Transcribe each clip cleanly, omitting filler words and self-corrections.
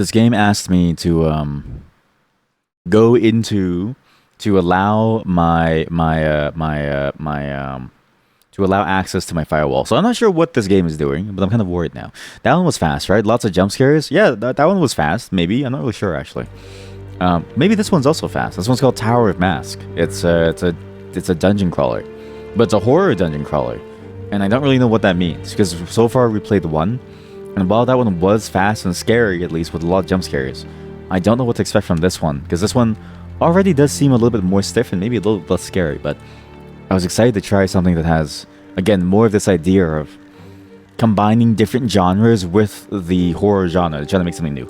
this game asked me to go into to allow my to allow access to my firewall. So I'm not sure what this game is doing, but I'm kind of worried now. That one was fast, right? Lots of jump scares. Yeah, that one was fast. Maybe I'm not really sure actually. Maybe this one's also fast. This one's called Tower of Mask. It's a dungeon crawler, but it's a horror dungeon crawler, and I don't really know what that means because so far we played one, and while that one was fast and scary, at least with a lot of jump scares, I don't know what to expect from this one because this one already does seem a little bit more stiff and maybe a little less scary. But I was excited to try something that has, again, more of this idea of combining different genres with the horror genre, trying to make something new.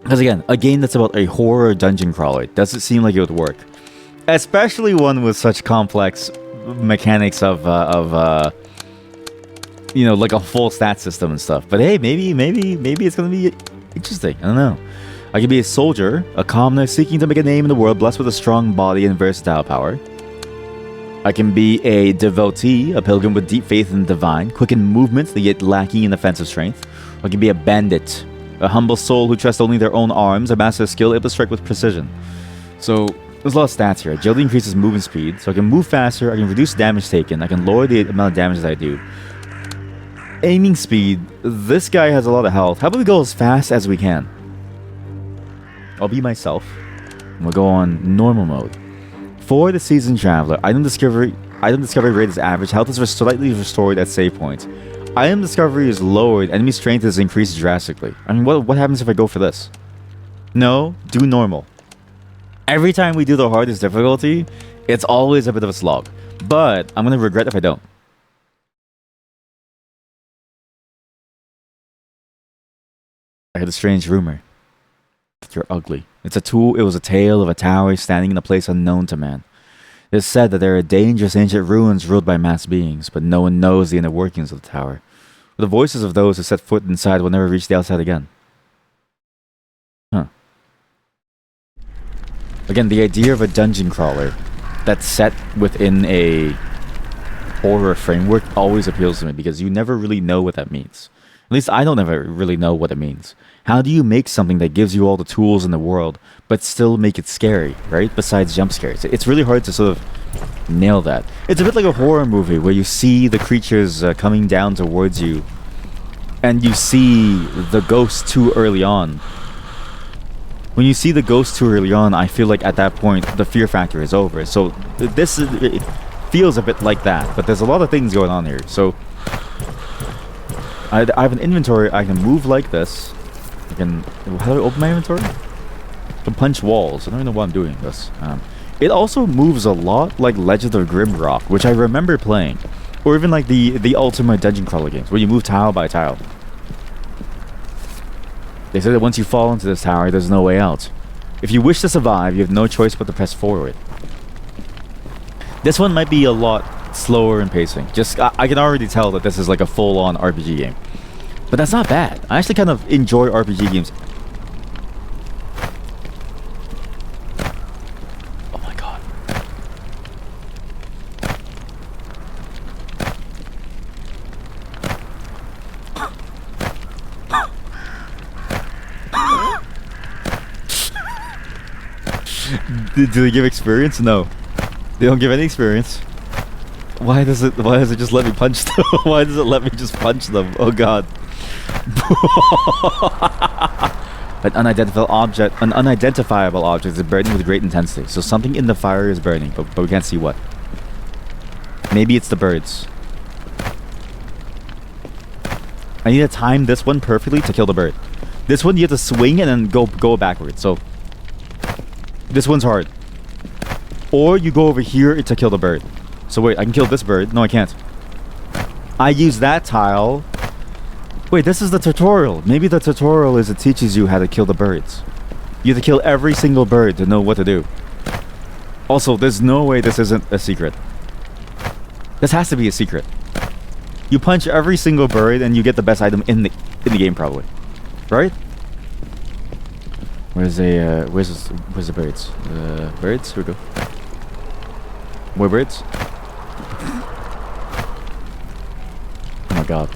Because again, a game that's about a horror dungeon crawler doesn't seem like it would work, especially one with such complex mechanics of like a full stat system and stuff. But hey, maybe it's gonna be interesting. I don't know. I can be a soldier, a commoner seeking to make a name in the world, blessed with a strong body and versatile power. I can be a devotee, a pilgrim with deep faith in the divine, quick in movements, yet lacking in offensive strength. I can be a bandit, a humble soul who trusts only their own arms, a master of skill, able to strike with precision. So there's a lot of stats here. Agility increases movement speed, so I can move faster, I can reduce damage taken, I can lower the amount of damage that I do. Aiming speed, this guy has a lot of health. How about we go as fast as we can? I'll be myself. We'll go on normal mode. For the seasoned traveler, item discovery rate is average. Health is slightly restored at save points. Item discovery is lowered. Enemy strength is increased drastically. I mean, what happens if I go for this? No, do normal. Every time we do the hardest difficulty, it's always a bit of a slog. But I'm gonna regret if I don't. I heard a strange rumor. You're ugly. It was a tale of a tower standing in a place unknown to man. It is said that there are dangerous ancient ruins ruled by masked beings, but no one knows the inner workings of the tower. The voices of those who set foot inside will never reach the outside again. Huh. Again, the idea of a dungeon crawler that's set within a horror framework always appeals to me because you never really know what that means. At least I don't ever really know what it means. How do you make something that gives you all the tools in the world, but still make it scary, right? Besides jump scares. It's really hard to sort of nail that. It's a bit like a horror movie where you see the creatures coming down towards you, and you see the ghost too early on. When you see the ghost too early on, I feel like at that point, the fear factor is over. So it feels a bit like that, but there's a lot of things going on here. So I have an inventory. I can move like this. How do I open my inventory? I can punch walls. I don't even know why I'm doing this. It also moves a lot like Legend of Grimrock, which I remember playing. Or even like the Ultimate Dungeon Crawler games, where you move tile by tile. They say that once you fall into this tower, there's no way out. If you wish to survive, you have no choice but to press forward. This one might be a lot slower in pacing. I can already tell that this is like a full-on RPG game. But that's not bad. I actually kind of enjoy RPG games. Oh my god. Do they give experience? No. They don't give any experience. Why does it just let me punch them? Why does it let me just punch them? Oh god. An unidentifiable object is burning with great intensity. So something in the fire is burning, but we can't see what. Maybe it's the birds. I need to time this one perfectly to kill the bird. This one you have to swing and then go backwards. So this one's hard. Or you go over here to kill the bird. So wait, I can kill this bird. No, I can't. I use that tile. Wait, this is the tutorial. Maybe the tutorial is it teaches you how to kill the birds. You have to kill every single bird to know what to do. Also, there's no way this isn't a secret. This has to be a secret. You punch every single bird and you get the best item in the game probably. Right? Where's the birds? Birds? Here we go. More birds? Oh my god.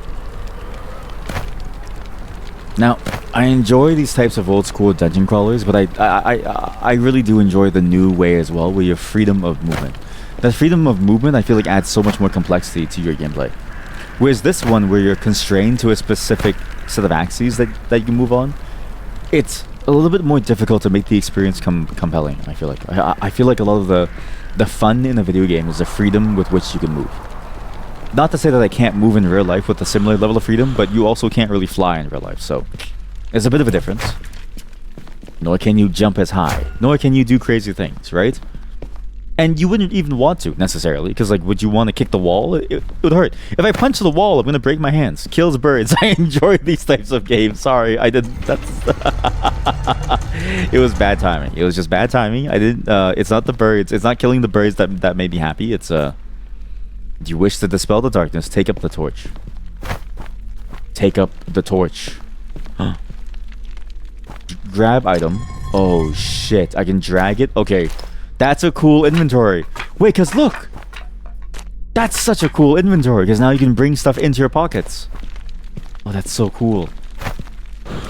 Now, I enjoy these types of old school dungeon crawlers, but I really do enjoy the new way as well, where you have freedom of movement. That freedom of movement, I feel like, adds so much more complexity to your gameplay. Whereas this one, where you're constrained to a specific set of axes that you can move on, it's a little bit more difficult to make the experience compelling. I feel like I feel like a lot of the fun in a video game is the freedom with which you can move. Not to say that I can't move in real life with a similar level of freedom, but you also can't really fly in real life, so it's a bit of a difference. Nor can you jump as high. Nor can you do crazy things, right? And you wouldn't even want to, necessarily, because, like, would you want to kick the wall? It would hurt. If I punch the wall, I'm going to break my hands. Kills birds. I enjoy these types of games. Sorry, I didn't... That's... It was bad timing. It was just bad timing. I didn't... it's not the birds. It's not killing the birds that made me happy. It's, Do you wish to dispel the darkness? Take up the torch. Take up the torch. Grab item. Oh, shit. I can drag it? Okay. That's a cool inventory. Wait, because look. That's such a cool inventory, because now you can bring stuff into your pockets. Oh, that's so cool.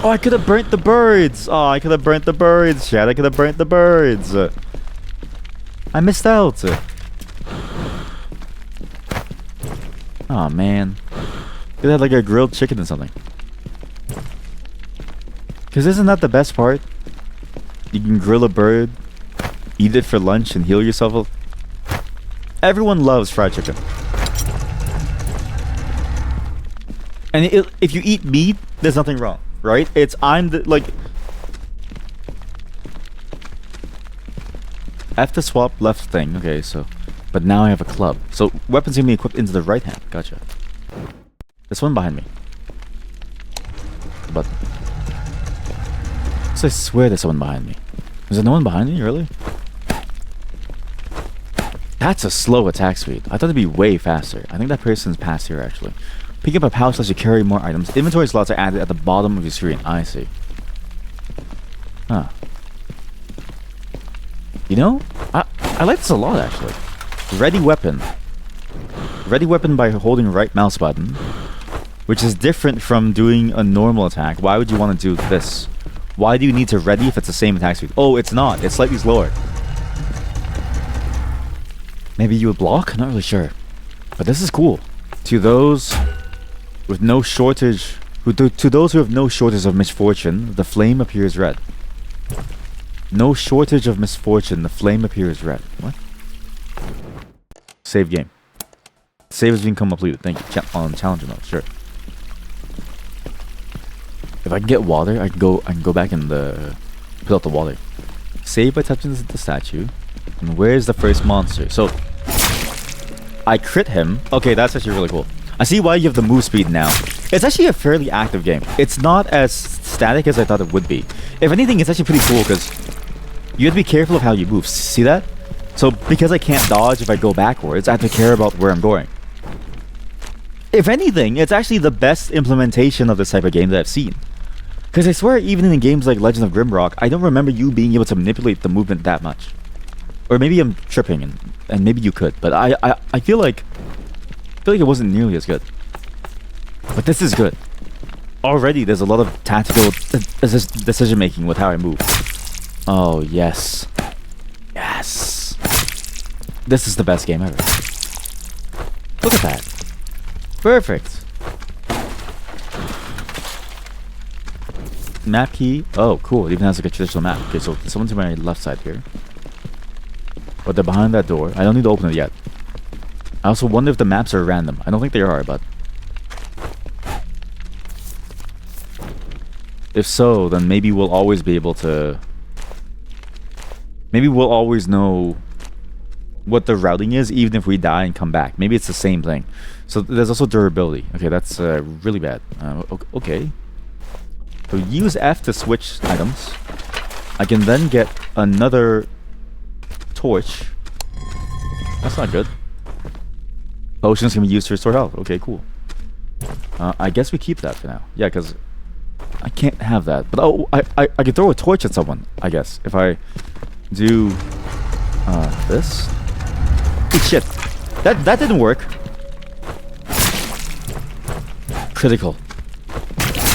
Oh, I could have burnt the birds. Oh, I could have burnt the birds, Chad. I could have burnt the birds. I missed out. Oh, man. Could have like a grilled chicken or something. Because isn't that the best part? You can grill a bird, eat it for lunch, and heal yourself. Everyone loves fried chicken. And if you eat meat, there's nothing wrong, right? I have to swap left thing. Okay, so... But now I have a club. So weapons can be equipped into the right hand. Gotcha. This one behind me. But... So I swear there's someone behind me. Is there no one behind me, really? That's a slow attack speed. I thought it'd be way faster. I think that person's past here, actually. Pick up a pouch lets you carry more items. Inventory slots are added at the bottom of your screen. I see. Huh. You know, I like this a lot, actually. Ready weapon. Ready weapon by holding right mouse button, which is different from doing a normal attack. Why would you want to do this? Why do you need to ready if it's the same attack speed? Oh, it's not. It's slightly slower. Maybe you would block? Not really sure. But this is cool. To those with no shortage... To those who have no shortage of misfortune, the flame appears red. No shortage of misfortune, the flame appears red. What? Save game. Save has been completed. Thank you. On challenger mode, sure. If I can get water, I can go back and put out the water. Save by touching the statue. And where's the first monster? So I crit him. Okay, that's actually really cool. I see why you have the move speed now. It's actually a fairly active game. It's not as static as I thought it would be. If anything, it's actually pretty cool because you have to be careful of how you move. See that? So because I can't dodge if I go backwards, I have to care about where I'm going. If anything, it's actually the best implementation of this type of game that I've seen. Because I swear, even in games like Legend of Grimrock, I don't remember you being able to manipulate the movement that much. Or maybe I'm tripping, and maybe you could, but I feel like it wasn't nearly as good. But this is good. Already, there's a lot of tactical decision making with how I move. Oh yes, yes. This is the best game ever. Look at that. Perfect. Map key. Oh, cool. It even has like a traditional map. Okay, so there's someone to my left side here. But they're behind that door. I don't need to open it yet. I also wonder if the maps are random. I don't think they are, but... If so, then maybe we'll always be able to... Maybe we'll always know what the routing is, even if we die and come back. Maybe it's the same thing. So there's also durability. Okay, that's really bad. Okay. So use F to switch items. I can then get another torch. That's not good. Potions can be used to restore health. Okay, cool. I guess we keep that for now. Yeah, because I can't have that. But oh, I can throw a torch at someone, I guess. If I do this. Oh, shit. That didn't work. Critical.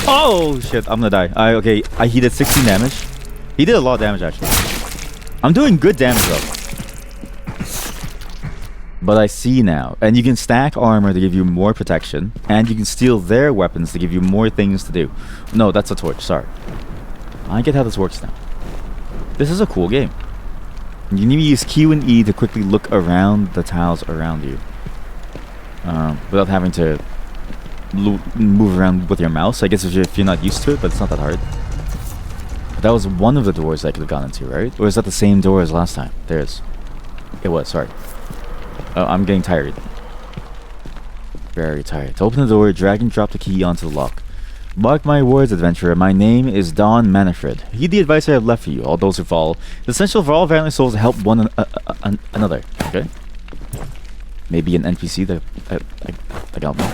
Oh shit, I'm gonna die. He did 16 damage. He did a lot of damage actually. I'm doing good damage though. But I see now. And you can stack armor to give you more protection. And you can steal their weapons to give you more things to do. No, that's a torch, sorry. I get how this works now. This is a cool game. You need to use Q and E to quickly look around the tiles around you. Without having to move around with your mouse. I guess if you're not used to it, but it's not that hard. But that was one of the doors I could have gone into, right? Or is that the same door as last time? There is. It was, sorry. Oh, I'm getting tired. Very tired. To open the door, drag and drop the key onto the lock. Mark my words, adventurer. My name is Don Manfred. Heed the advice I have left for you, all those who fall. It's essential for all valiant souls to help one another. Okay? Maybe an NPC that I got one.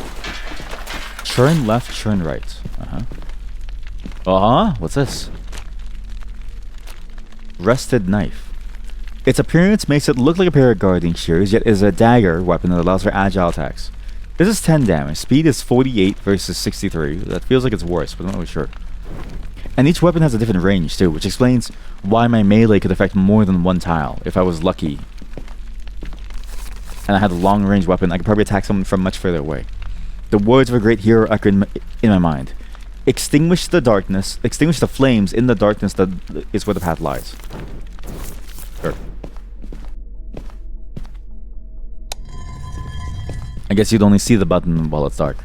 Churn left, churn right. What's this? Rusted knife. Its appearance makes it look like a pair of guarding shears, yet is a dagger weapon that allows for agile attacks. This is 10 damage. Speed is 48 versus 63. That feels like it's worse, but I'm not really sure. And each weapon has a different range too, which explains why my melee could affect more than one tile if I was lucky. And I had a long range weapon, I could probably attack someone from much further away. The words of a great hero echo in my mind. Extinguish the darkness, extinguish the flames in the darkness that is where the path lies. Sure. I guess you'd only see the button while it's dark.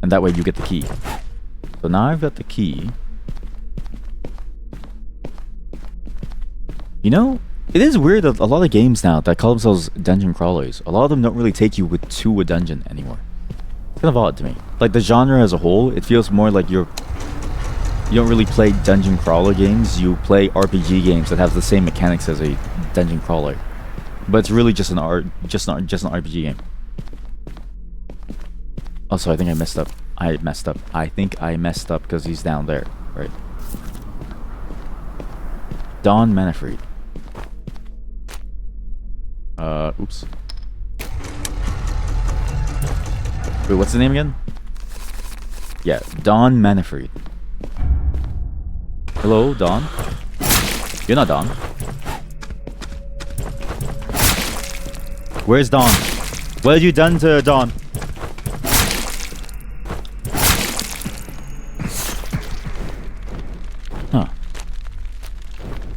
And that way you get the key. So now I've got the key. You know, it is weird that a lot of games now that call themselves dungeon crawlers, a lot of them don't really take you to a dungeon anymore. It's kind of odd to me. Like the genre as a whole, it feels more like you don't really play dungeon crawler games, you play RPG games that have the same mechanics as a dungeon crawler. But it's really just an RPG game. Also, I think I messed up. I think I messed up because he's down there, right? Don Manfred. Oops. Wait, what's the name again? Yeah, Don Manfred. Hello, Don? You're not Don. Where's Don? What have you done to Don?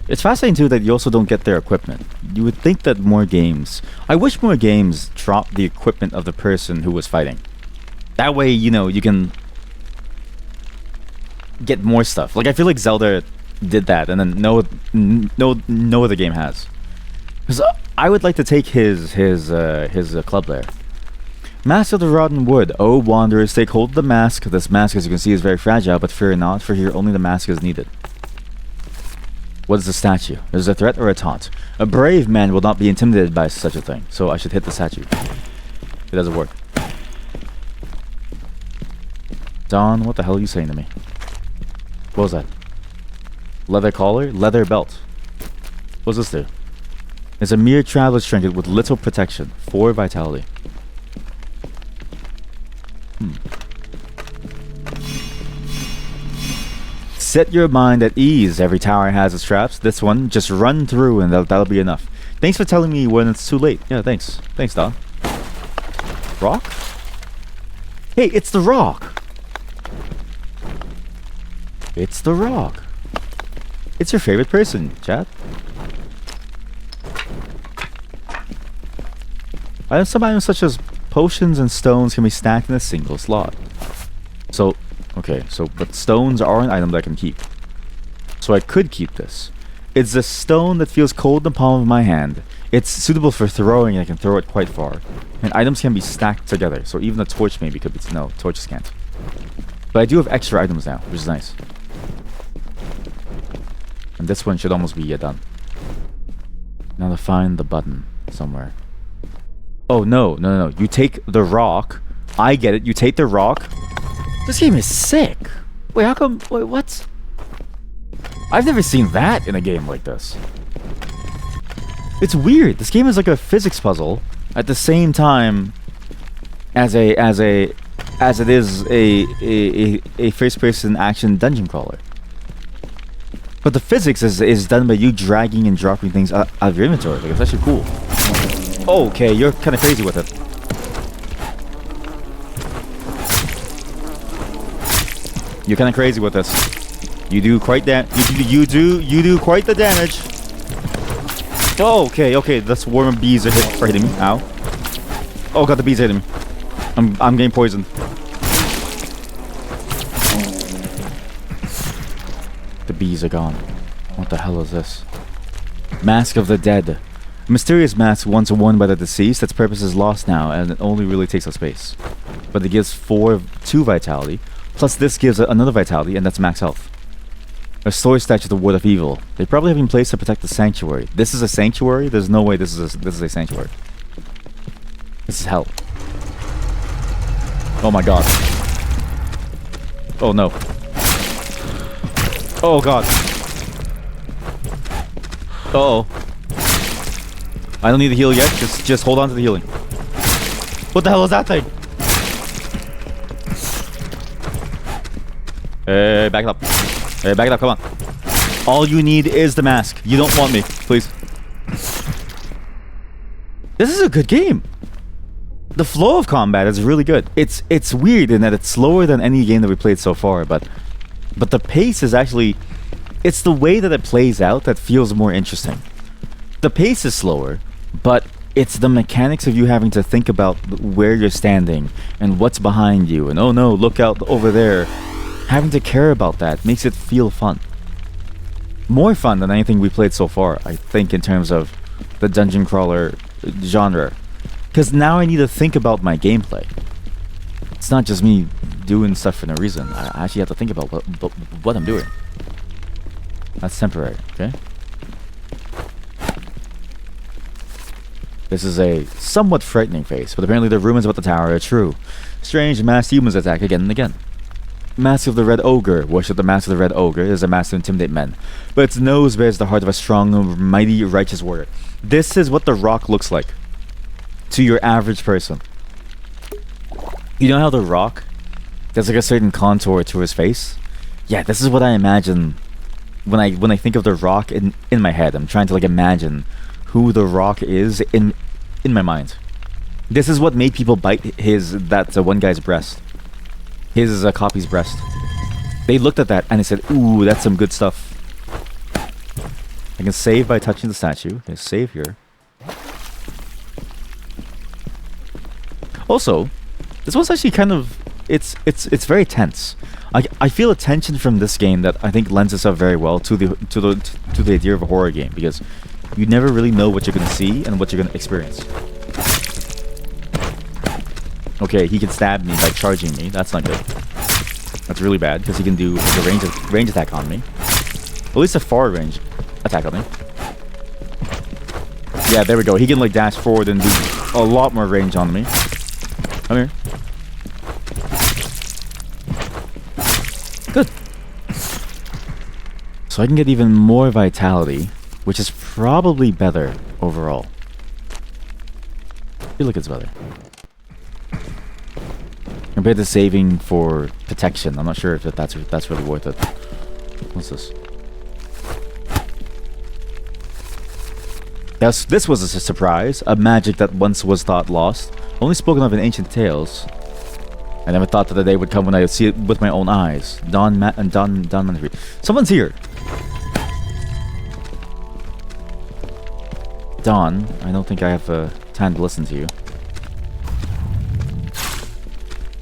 It's fascinating too that you also don't get their equipment. You would think that more games... I wish more games dropped the equipment of the person who was fighting. That way, you know, you can get more stuff. Like, I feel like Zelda did that, and then no other game has. Because I would like to take his club there. Mask of the Rotten Wood. Oh, wanderers, take hold of the mask. This mask, as you can see, is very fragile, but fear not, for here only the mask is needed. What is the statue? Is it a threat or a taunt? A brave man will not be intimidated by such a thing, so I should hit the statue. It doesn't work. Don, what the hell are you saying to me? What was that? Leather collar? Leather belt. What's this do? It's a mere traveler's trinket with little protection. 4 vitality. Set your mind at ease. Every tower has its traps. This one, just run through and that'll be enough. Thanks for telling me when it's too late. Yeah, thanks. Thanks, Don. Rock? Hey, it's the Rock! It's the Rock. It's your favorite person, chat. Some items such as potions and stones can be stacked in a single slot. So, okay, but stones are an item that I can keep. So I could keep this. It's a stone that feels cold in the palm of my hand. It's suitable for throwing and I can throw it quite far. And items can be stacked together, so even a torch maybe could be... No, torches can't. But I do have extra items now, which is nice. And this one should almost be done. Now to find the button somewhere. Oh, no. You take the rock. I get it. You take the rock. This game is sick. Wait, how come... Wait, what? I've never seen that in a game like this. It's weird. This game is like a physics puzzle at the same time as a as it is a first-person action dungeon crawler. But the physics is done by you dragging and dropping things out of your inventory. Like, it's actually cool. Okay, you're kind of crazy with it. You're kind of crazy with this. You do quite you do quite the damage. Oh, okay. The swarm of bees are hitting me. Ow. Oh god, the bees are hitting me. I'm getting poisoned. The bees are gone. What the hell is this? Mask of the Dead. A mysterious mask once worn by the deceased. Its purpose is lost now, and it only really takes up space. But it gives 2 vitality. Plus this gives another vitality, and that's max health. A storage statue of the Ward of Evil. They probably have been placed to protect the sanctuary. This is a sanctuary? There's no way this is a sanctuary. This is hell. Oh my god. Oh no. Oh god. Uh-oh. I don't need to heal yet. Just hold on to the healing. What the hell is that thing? Back it up. Back it up, come on. All you need is the mask. You don't want me, please. This is a good game. The flow of combat is really good. It's weird in that it's slower than any game that we played so far, but the pace is actually... It's the way that it plays out that feels more interesting. The pace is slower, but it's the mechanics of you having to think about where you're standing and what's behind you, and oh no, look out over there. Having to care about that makes it feel fun. More fun than anything we played so far, I think, in terms of the dungeon crawler genre. Because now I need to think about my gameplay. It's not just me doing stuff for no reason. I actually have to think about what I'm doing. That's temporary, okay? This is a somewhat frightening face, but apparently the rumors about the tower are true. Strange masked humans attack again and again. Mask of the Red Ogre. Worship the Mask of the Red Ogre. It is a mask to intimidate men, but its nose bears the heart of a strong, mighty, righteous warrior. This is what the Rock looks like to your average person. You know how the Rock, there's like a certain contour to his face? Yeah, this is what I imagine when I think of the Rock in my head. I'm trying to like imagine who the Rock is in my mind. This is what made people bite that one guy's breast. His is a copy's breast. They looked at that and they said, ooh, that's some good stuff. I can save by touching the statue. Okay, save here. Also, this one's actually kind of... It's very tense. I feel a tension from this game that I think lends itself very well to the idea of a horror game, because you never really know what you're gonna see and what you're gonna experience. Okay, he can stab me by charging me. That's not good. That's really bad, because he can do like a range attack on me. At least a far range attack on me. Yeah, there we go. He can like dash forward and do a lot more range on me. Come here. Good. So I can get even more vitality, which is probably better overall. I feel like it's better. Compared to saving for protection, I'm not sure if that's really worth it. What's this? This was a surprise, a magic that once was thought lost, only spoken of in ancient tales. I never thought that the day would come when I would see it with my own eyes. Don Manfred. Someone's here. Don, I don't think I have time to listen to you.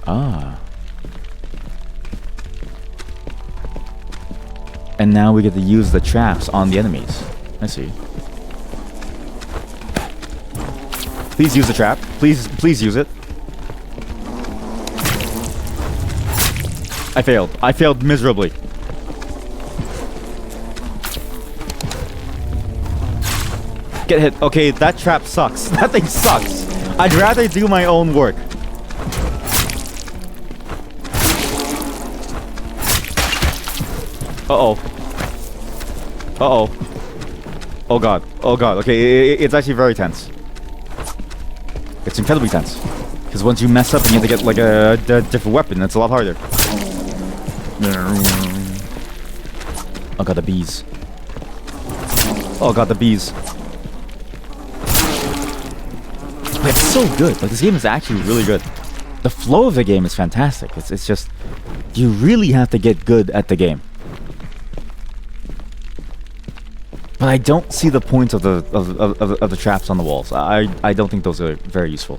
Ah. And now we get to use the traps on the enemies. I see. Please use the trap. Please use it. I failed. I failed miserably. Get hit. Okay, that trap sucks. That thing sucks. I'd rather do my own work. Uh-oh. Uh-oh. Oh god. Oh god. Okay, it's actually very tense. It's incredibly tense. Because once you mess up and you have to get like a different weapon, that's a lot harder. Oh god, the bees. Oh god, the bees. But it's so good. Like, this game is actually really good. The flow of the game is fantastic. It's just, you really have to get good at the game. But I don't see the point of the traps on the walls. I don't think those are very useful.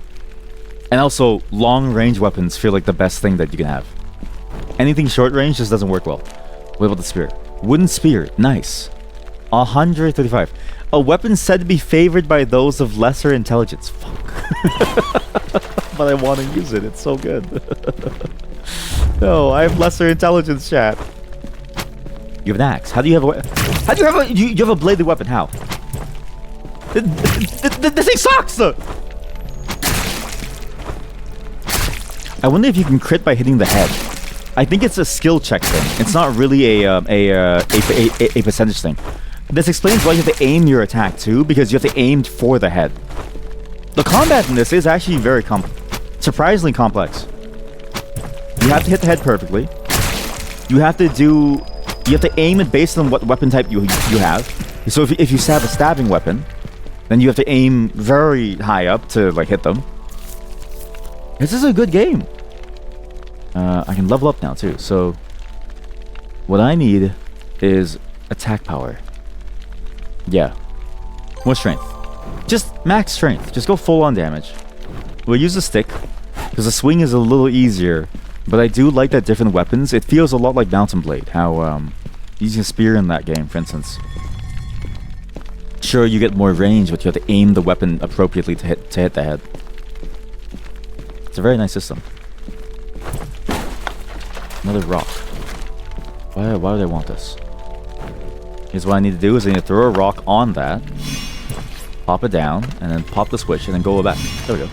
And also, long range weapons feel like the best thing that you can have. Anything short range just doesn't work well. What about the spear? Wooden spear, nice. 135. A weapon said to be favored by those of lesser intelligence. Fuck. But I want to use it. It's so good. No, I have lesser intelligence, chat. You have an axe. How do you have a? How do you have a? You have a bladed weapon? How? This thing sucks. I wonder if you can crit by hitting the head. I think it's a skill check thing. It's not really a percentage thing. This explains why you have to aim your attack too, because you have to aim for the head. The combat in this is actually very surprisingly complex. You have to hit the head perfectly. You have to aim it based on what weapon type you have. So if you have a stabbing weapon, then you have to aim very high up to like hit them. This is a good game. I can level up now too. So what I need is attack power. Yeah. More strength. Just max strength. Just go full on damage. We'll use the stick because the swing is a little easier. But I do like that different weapons. It feels a lot like Mountain Blade. How using a spear in that game, for instance. Sure, you get more range, but you have to aim the weapon appropriately to hit the head. It's a very nice system. Another rock. Why do they want this? Here's what I need to do is I need to throw a rock on that, pop it down, and then pop the switch, and then go back. There we go.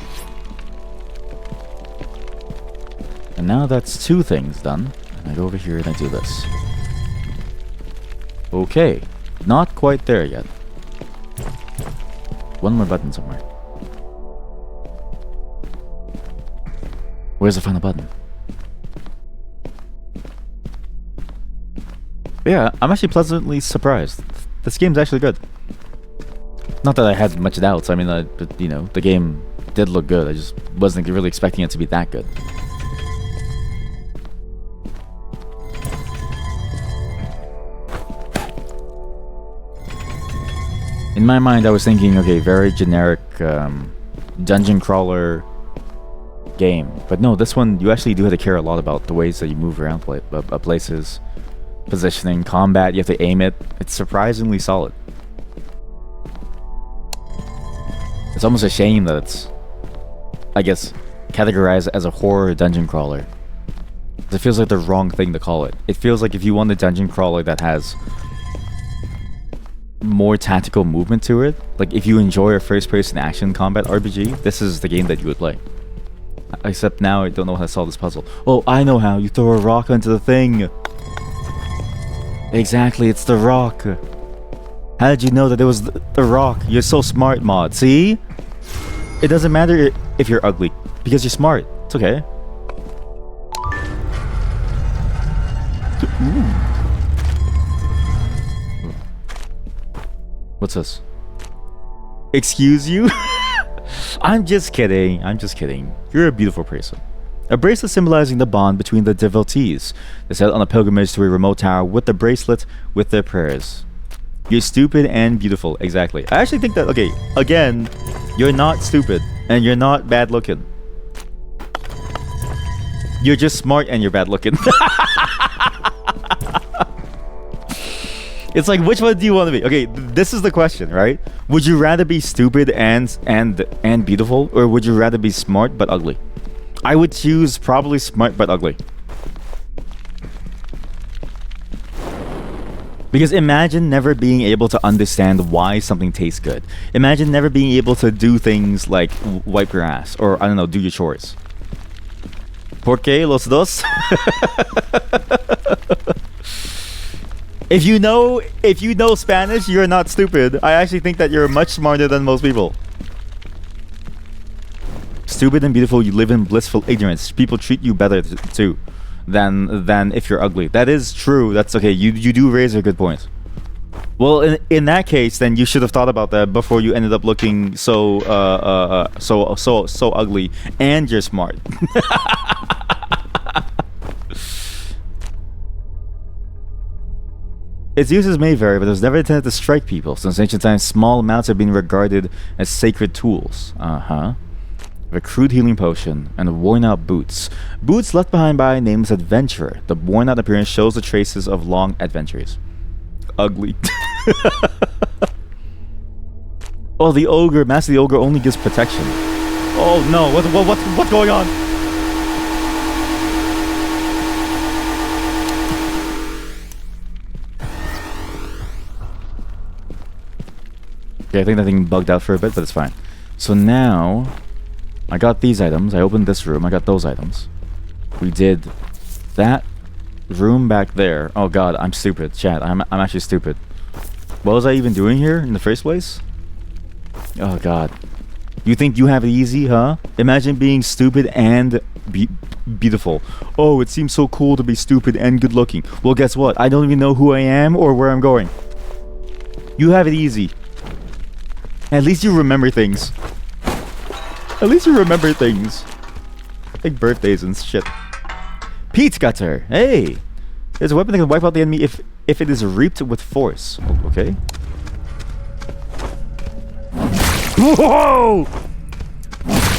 And now that's two things done. And I go over here and I do this. Okay. Not quite there yet. One more button somewhere. Where's the final button? Yeah, I'm actually pleasantly surprised. This game's actually good. Not that I had much doubts. I mean, but, you know, the game did look good. I just wasn't really expecting it to be that good. In my mind, I was thinking, okay, very generic dungeon crawler game. But no, this one, you actually do have to care a lot about the ways that you move around places. Positioning, combat, you have to aim it. It's surprisingly solid. It's almost a shame that it's, I guess, categorized as a horror dungeon crawler. It feels like the wrong thing to call it. It feels like if you want a dungeon crawler that has more tactical movement to it, like if you enjoy a first-person action combat RPG, this is the game that you would play. Except now I don't know how to solve this puzzle. Oh, I know how. You throw a rock onto the thing. Exactly, it's the rock. How did you know that it was the rock? You're so smart, mod. See? It doesn't matter if you're ugly, because you're smart. It's okay. Ooh. What's this? Excuse you? I'm just kidding. I'm just kidding. You're a beautiful person. A bracelet symbolizing the bond between the devotees. They set on a pilgrimage to a remote tower with the bracelet with their prayers. You're stupid and beautiful. Exactly. I actually think that, okay, again, you're not stupid and you're not bad looking. You're just smart and you're bad looking. It's like, which one do you want to be? Okay, this is the question, right? Would you rather be stupid and beautiful, or would you rather be smart but ugly? I would choose probably smart but ugly. Because imagine never being able to understand why something tastes good. Imagine never being able to do things like wipe your ass, or I don't know, do your chores. ¿Por qué los dos? If you know Spanish, you're not stupid. I actually think that you're much smarter than most people. stupid and beautiful, you live in blissful ignorance. People treat you better too than if you're ugly. That is true. That's okay. You do raise a good point. Well, in that case, then you should have thought about that before you ended up looking so ugly, and you're smart. Its uses may vary, but it was never intended to strike people. Since ancient times, small amounts have been regarded as sacred tools. A crude healing potion and worn-out boots. Boots left behind by a nameless adventurer. The worn-out appearance shows the traces of long adventures. Ugly. Oh, the ogre. Master the ogre only gives protection. Oh no! What's going on? Okay, I think that thing bugged out for a bit, but it's fine. So now, I got these items. I opened this room. I got those items. We did that room back there. Oh god, I'm stupid. Chat, I'm actually stupid. What was I even doing here in the first place? Oh god. You think you have it easy, huh? Imagine being stupid and beautiful. Oh, it seems so cool to be stupid and good looking. Well, guess what? I don't even know who I am or where I'm going. You have it easy. At least you remember things. At least you remember things. Like birthdays and shit. Pete Gutter. Hey! There's a weapon that can wipe out the enemy if it is reaped with force. Okay. Whoa!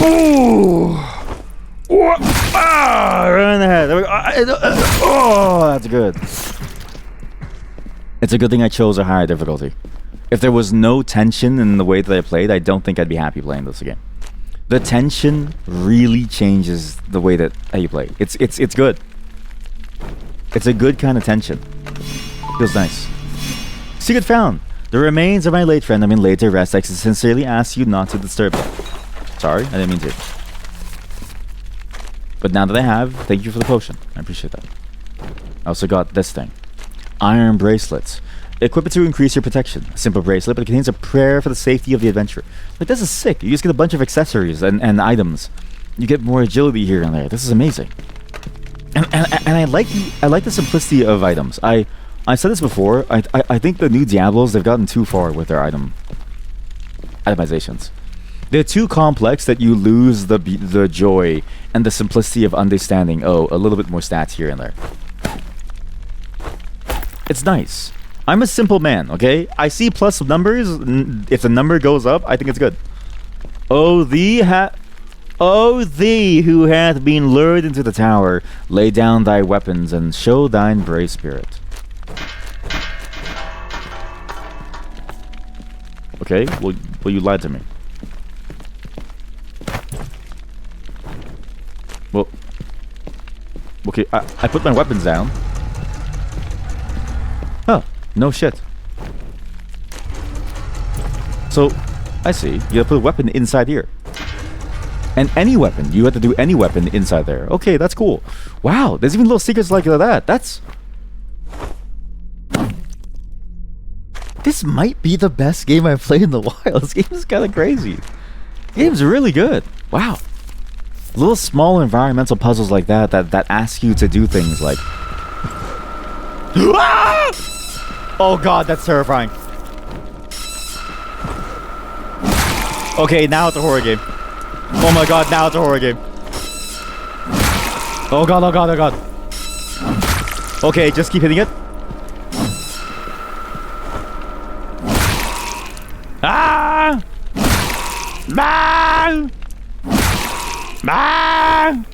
Ooh! Ah! Right in the head. There we go. Oh, that's good. It's a good thing I chose a higher difficulty. If there was no tension in the way that I played, I don't think I'd be happy playing this again. The tension really changes the way that how you play. It's good. It's a good kind of tension. Feels nice. Secret found. The remains of my late friend have been laid to rest. I sincerely ask you not to disturb them. Sorry, I didn't mean to. But now that I have, thank you for the potion. I appreciate that. I also got this thing. Iron bracelets. Equip it to increase your protection. A simple bracelet, but it contains a prayer for the safety of the adventurer. Like, this is sick. You just get a bunch of accessories and items. You get more agility here and there. This is amazing. And I like the simplicity of items. I said this before. I think the new Diablos, they've gotten too far with their itemizations. They're too complex that you lose the joy and the simplicity of understanding. Oh, a little bit more stats here and there. It's nice. I'm a simple man, okay? I see plus numbers. If the number goes up, I think it's good. Oh, thee who hath been lured into the tower, lay down thy weapons and show thine brave spirit. Okay, well you lied to me. Well, okay, I put my weapons down. Oh. No shit. So, I see. You gotta put a weapon inside here. And any weapon. You have to do any weapon inside there. Okay, that's cool. Wow, there's even little secrets like that. That's... This might be the best game I've played in a while. This game is kind of crazy. The game's really good. Wow. Little small environmental puzzles like that ask you to do things like... Ah! Oh god, that's terrifying. Okay, now it's a horror game. Oh my god, now it's a horror game. Oh god, oh god, oh god. Okay, just keep hitting it. Ah! Ah! Ah!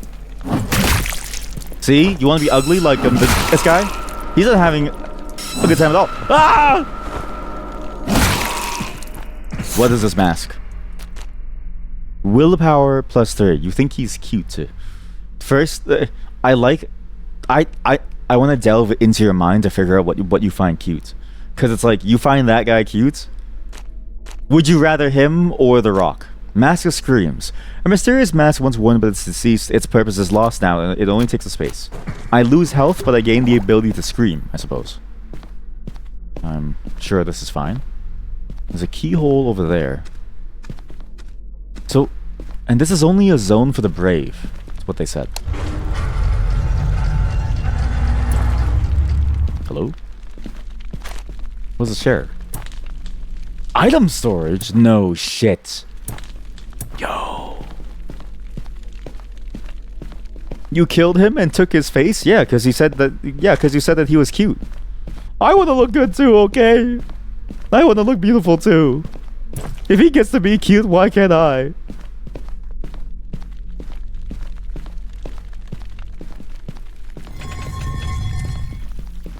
See? You want to be ugly like this guy? He's not having a good time at all. Ah! What is this mask? Willpower plus 3. You think he's cute too. First, I want to delve into your mind to figure out what you find cute. Because it's like, you find that guy cute? Would you rather him or The Rock? Mask of Screams. A mysterious mask once worn but it's deceased. Its purpose is lost now and it only takes a space. I lose health but I gain the ability to scream, I suppose. I'm sure this is fine. There's a keyhole over there. So, And this is only a zone for the brave. That's what they said. Hello? What's the share? Item storage? No shit. Yo. You killed him and took his face? Yeah, because he said that. Yeah, because you said that he was cute. I want to look good too, okay? I want to look beautiful too. If he gets to be cute, why can't I?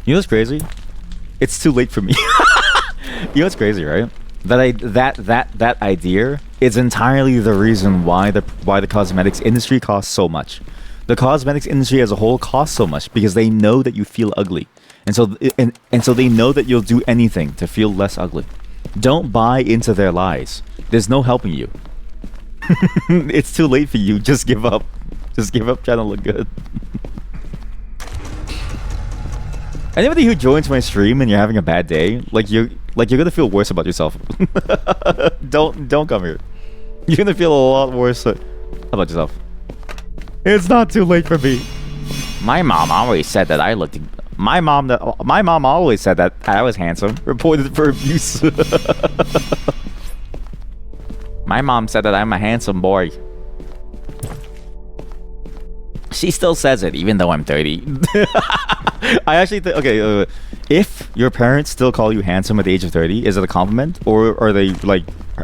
You know what's crazy? It's too late for me. You know what's crazy, right? That idea is entirely the reason why the cosmetics industry costs so much. The cosmetics industry as a whole costs so much because they know that you feel ugly, and so they know that you'll do anything to feel less ugly. Don't buy into their lies. There's no helping you. It's too late for you. Just give up. Just give up trying to look good. Anybody who joins my stream and you're having a bad day, you're gonna feel worse about yourself. Don't come here. You're gonna feel a lot worse about yourself. It's not too late for me. My mom always said that I looked. My mom always said that I was handsome. Reported for abuse. My mom said that I'm a handsome boy. She still says it, even though I'm 30. I actually think, okay, if your parents still call you handsome at the age of 30, is it a compliment? Or are they,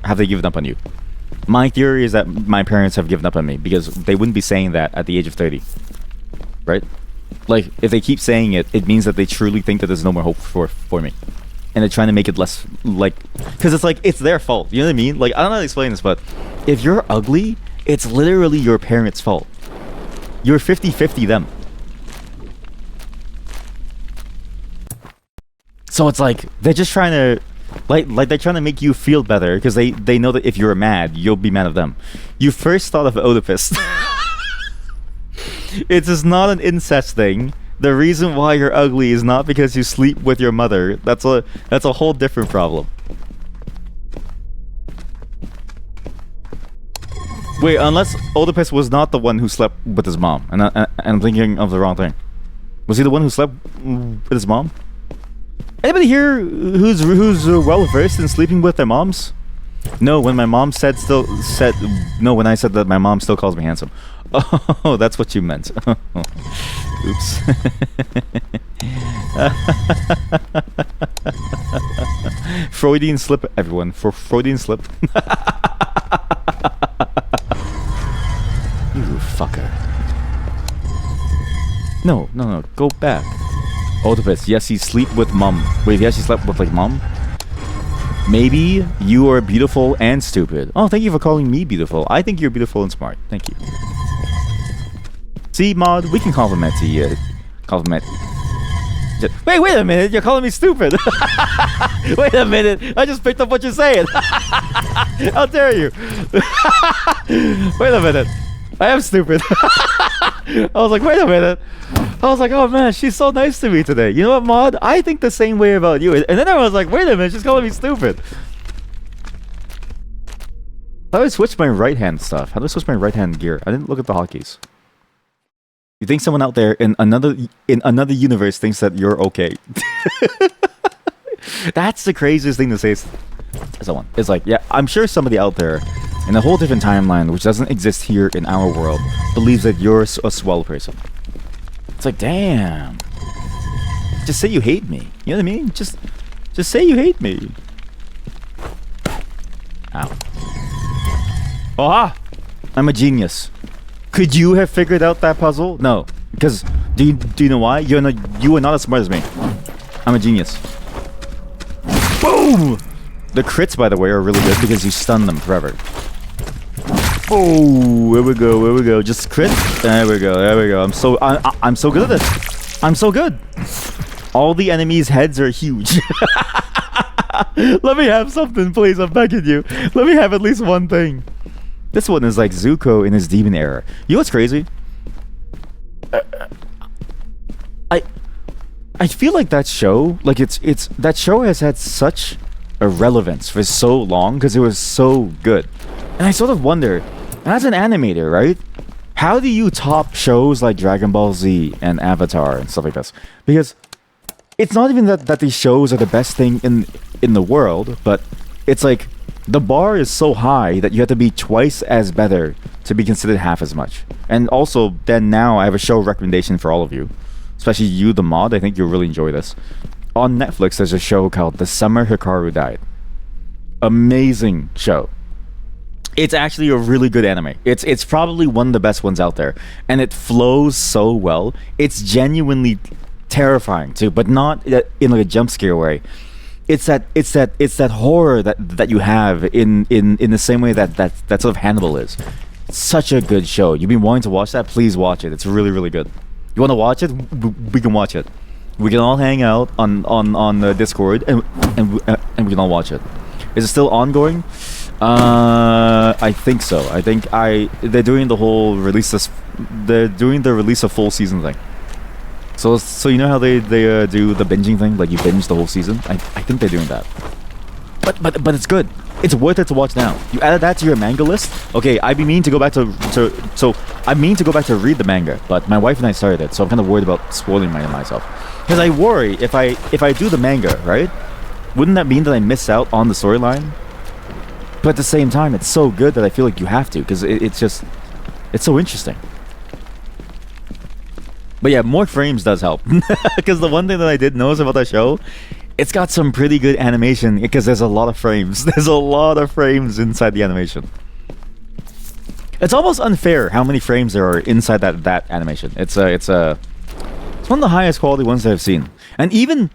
have they given up on you? My theory is that my parents have given up on me because they wouldn't be saying that at the age of 30. Right? If they keep saying it, it means that they truly think that there's no more hope for me. And they're trying to make it less, because it's their fault. You know what I mean? I don't know how to explain this, but if you're ugly, it's literally your parents' fault. You're 50-50 them. So it's they're just trying to they're trying to make you feel better because they know that if you're mad, you'll be mad at them. You first thought of Oedipus. It is not an incest thing. The reason why you're ugly is not because you sleep with your mother. That's a whole different problem. Wait, unless Oedipus was not the one who slept with his mom, and I'm thinking of the wrong thing. Was he the one who slept with his mom? Anybody here who's well versed in sleeping with their moms? No, when my mom when I said that my mom still calls me handsome. Oh, that's what you meant. Oops. Freudian slip, everyone. For Freudian slip. You fucker. No. Go back. Oedipus, yes, he sleep with mom. Wait, he actually slept with mom? Maybe you are beautiful and stupid. Oh, thank you for calling me beautiful. I think you're beautiful and smart. Thank you. See, Mod, we can compliment to you. Compliment. Wait a minute. You're calling me stupid. Wait a minute. I just picked up what you're saying. How dare you? Wait a minute. I am stupid. I was like, wait a minute. I was like, oh man, she's so nice to me today. You know what, Mod? I think the same way about you. And then I was like, wait a minute, she's calling me stupid. How do I switch my right hand stuff? How do I switch my right hand gear? I didn't look at the hotkeys. You think someone out there in another universe thinks that you're okay? That's the craziest thing to say. Someone. It's yeah, I'm sure somebody out there in a whole different timeline, which doesn't exist here in our world, believes that you're a swell person. It's damn. Just say you hate me. You know what I mean? Just say you hate me. Ow. Aha! I'm a genius. Could you have figured out that puzzle? No. Because, do you know why? You are not as smart as me. I'm a genius. Boom! The crits, by the way, are really good because you stun them forever. Oh, here we go. Just crit. There we go. I'm so good at this. I'm so good. All the enemies' heads are huge. Let me have something, please. I'm begging you. Let me have at least one thing. This one is like Zuko in his demon era. You know what's crazy? I feel like that show, that show has had such a relevance for so long because it was so good. And I sort of wonder, As an animator, right? How do you top shows like Dragon Ball Z and Avatar and stuff like this? Because it's not even that these shows are the best thing in the world, but it's like the bar is so high that you have to be twice as better to be considered half as much. And also, then now I have a show recommendation for all of you, especially you, the mod. I think you'll really enjoy this. On Netflix, there's a show called The Summer Hikaru Died. Amazing show. It's actually a really good anime. It's probably one of the best ones out there, and it flows so well. It's genuinely terrifying too, but not in like a jump scare way. It's that horror that you have in the same way that sort of Hannibal is. It's such a good show. You've been wanting to watch that? Please watch it. It's really, really good. You want to watch it? We can watch it. We can all hang out on the Discord and we can all watch it. Is it still ongoing? I think so. I think they're doing the whole release. They're doing the release of full season thing. So you know how they do the binging thing, like you binge the whole season. I think they're doing that. But it's good. It's worth it to watch now. You added that to your manga list. Okay, I mean to go back to read the manga, but my wife and I started it, so I'm kind of worried about spoiling myself. Because I worry if I do the manga, right? Wouldn't that mean that I miss out on the storyline? But at the same time, it's so good that I feel like you have to, because it's so interesting. But yeah, more frames does help. Because the one thing that I did notice about that show, it's got some pretty good animation, because there's a lot of frames. There's a lot of frames inside the animation. It's almost unfair how many frames there are inside that animation. It's one of the highest quality ones that I've seen. And even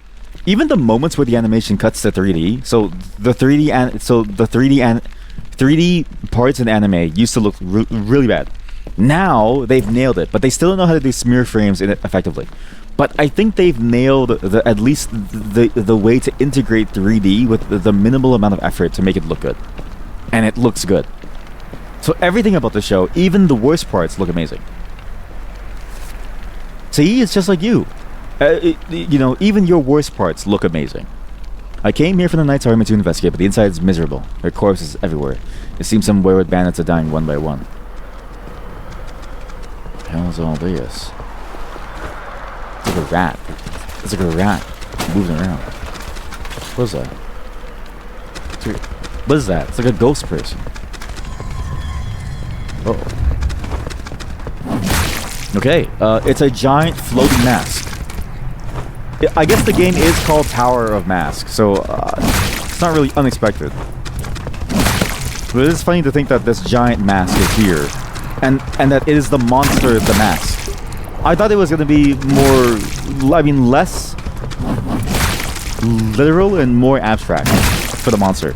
the moments where the animation cuts to 3D, so the 3D parts in anime used to look really bad. Now they've nailed it, but they still don't know how to do smear frames in it effectively. But I think they've nailed at least the way to integrate 3D with the minimal amount of effort to make it look good, and it looks good. So everything about the show, even the worst parts, look amazing. See, it's just like you. You know, even your worst parts look amazing. I came here from the Knight's Army to investigate, but the inside is miserable. There are corpses everywhere. It seems some wayward bandits are dying one by one. What the hell is all this? It's like a rat. It's like a rat moving around. What is that? What is that? It's like a ghost person. Oh. Okay, it's a giant floating mask. I guess the game is called Tower of Masks, so it's not really unexpected. But it is funny to think that this giant mask is here, and that it is the monster, the mask. I thought it was going to be more, less literal and more abstract for the monster.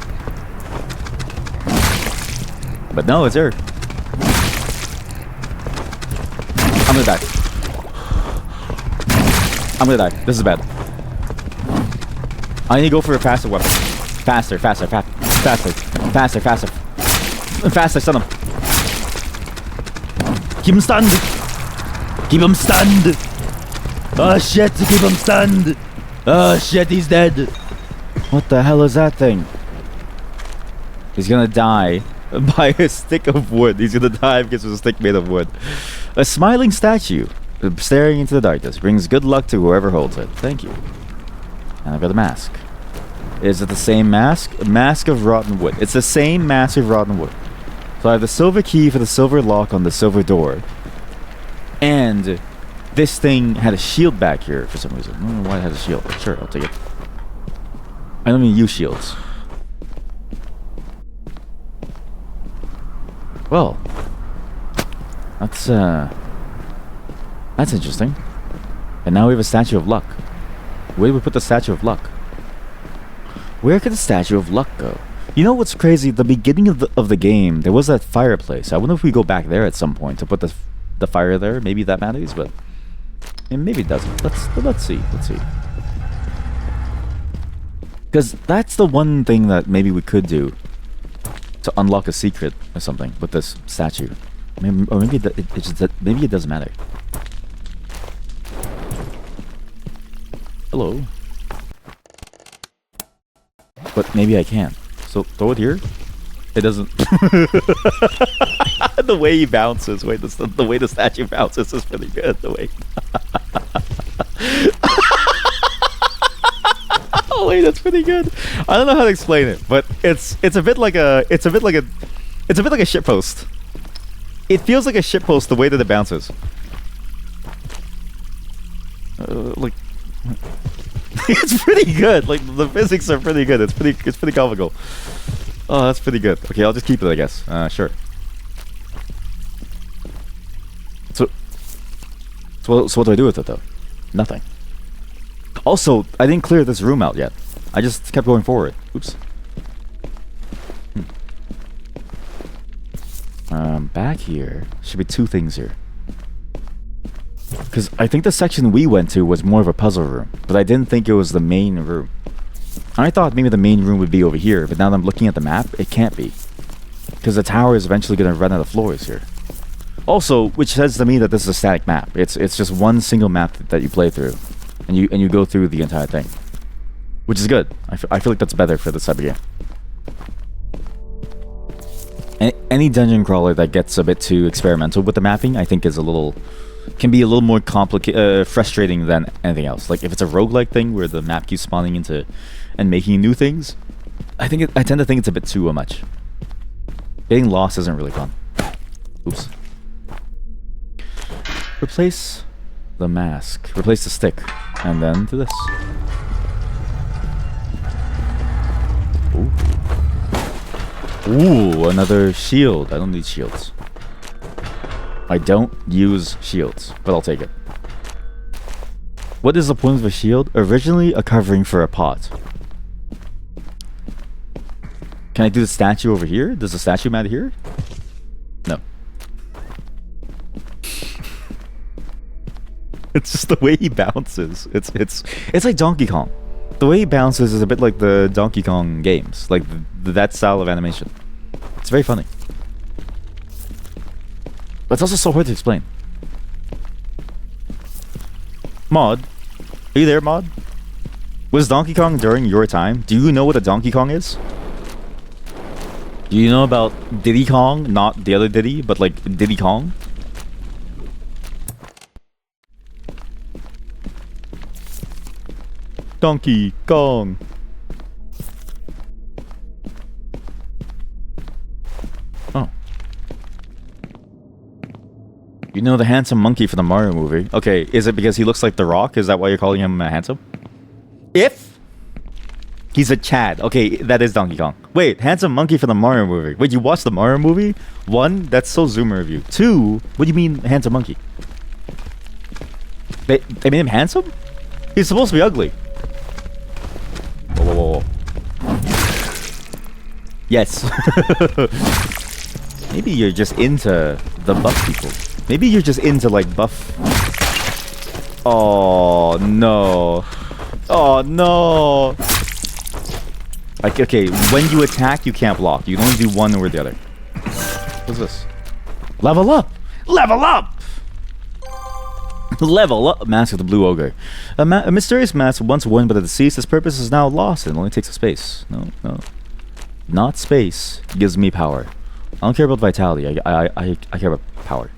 But no, it's here. I'm gonna die. I'm gonna die. This is bad. I need to go for a faster weapon. Faster, son him. Keep him stunned. Oh shit, keep him stunned. Oh shit, he's dead. What the hell is that thing? He's gonna die by a stick of wood. He's gonna die because of a stick made of wood. A smiling statue staring into the darkness brings good luck to whoever holds it. Thank you. And I've got a mask. Is it the same mask? A mask of rotten wood. It's the same mask of rotten wood. So I have the silver key for the silver lock on the silver door. And this thing had a shield back here for some reason. I don't know why it has a shield, but sure, I'll take it. I don't even use shields. Well, that's interesting. And now we have a Statue of Luck. Where do we put the Statue of Luck? Where could the Statue of Luck go? You know what's crazy? At the beginning of the game, there was that fireplace. I wonder if we go back there at some point to put the fire there. Maybe that matters, but maybe it doesn't. Let's see. Because that's the one thing that maybe we could do to unlock a secret or something with this statue. Or maybe maybe it doesn't matter. Hello. But maybe I can't. So throw it here. It doesn't. The way he bounces, wait, the way the statue bounces is pretty good. The way. Oh wait, that's pretty good. I don't know how to explain it, but it's a bit like a shitpost. It feels like a shitpost the way that it bounces. Like. It's pretty good. Like the physics are pretty good. It's pretty comical. Oh, that's pretty good. Okay, I'll just keep it, I guess. Sure. So what do I do with it though? Nothing. Also, I didn't clear this room out yet. I just kept going forward. Oops. Back here should be two things here. Because I think the section we went to was more of a puzzle room, but I didn't think it was the main room. I thought maybe the main room would be over here, but now that I'm looking at the map, it can't be. Because the tower is eventually going to run out of floors here. Also, which says to me that this is a static map. It's just one single map that you play through, and you go through the entire thing, which is good. I feel like that's better for this type of game. Any dungeon crawler that gets a bit too experimental with the mapping, I think can be a little more frustrating than anything else. Like if it's a roguelike thing where the map keeps spawning into and making new things, I tend to think it's a bit too much. Getting lost isn't really fun. Oops. Replace the mask. Replace the stick. And then to this. Ooh. Ooh, another shield. I don't need shields. I don't use shields, but I'll take it. What is the point of a shield? Originally a covering for a pot. Can I do the statue over here? Does the statue matter here? No. It's just the way he bounces. It's like Donkey Kong. The way he bounces is a bit like the Donkey Kong games, like that style of animation. It's very funny. But it's also so hard to explain. Mod? Are you there, Mod? Was Donkey Kong during your time? Do you know what a Donkey Kong is? Do you know about Diddy Kong? Not the other Diddy, but like Diddy Kong? Donkey Kong. Oh. You know the handsome monkey from the Mario movie. Okay, is it because he looks like The Rock? Is that why you're calling him handsome? If he's a Chad. Okay, that is Donkey Kong. Wait, handsome monkey from the Mario movie. Wait, you watched the Mario movie? 1, that's so zoomer of you. 2, what do you mean handsome monkey? They made him handsome? He's supposed to be ugly. Whoa. Yes. Maybe you're just into the buff people. Maybe you're just into like buff. Oh no. Oh no. Like, okay, when you attack, you can't block. You can only do one or the other. What's this? Level up! Level up! Level up! Mask of the Blue Ogre. A mysterious mask once worn by the deceased. Its purpose is now lost and only takes a space. No. Not space. It gives me power. I don't care about vitality. I care about power.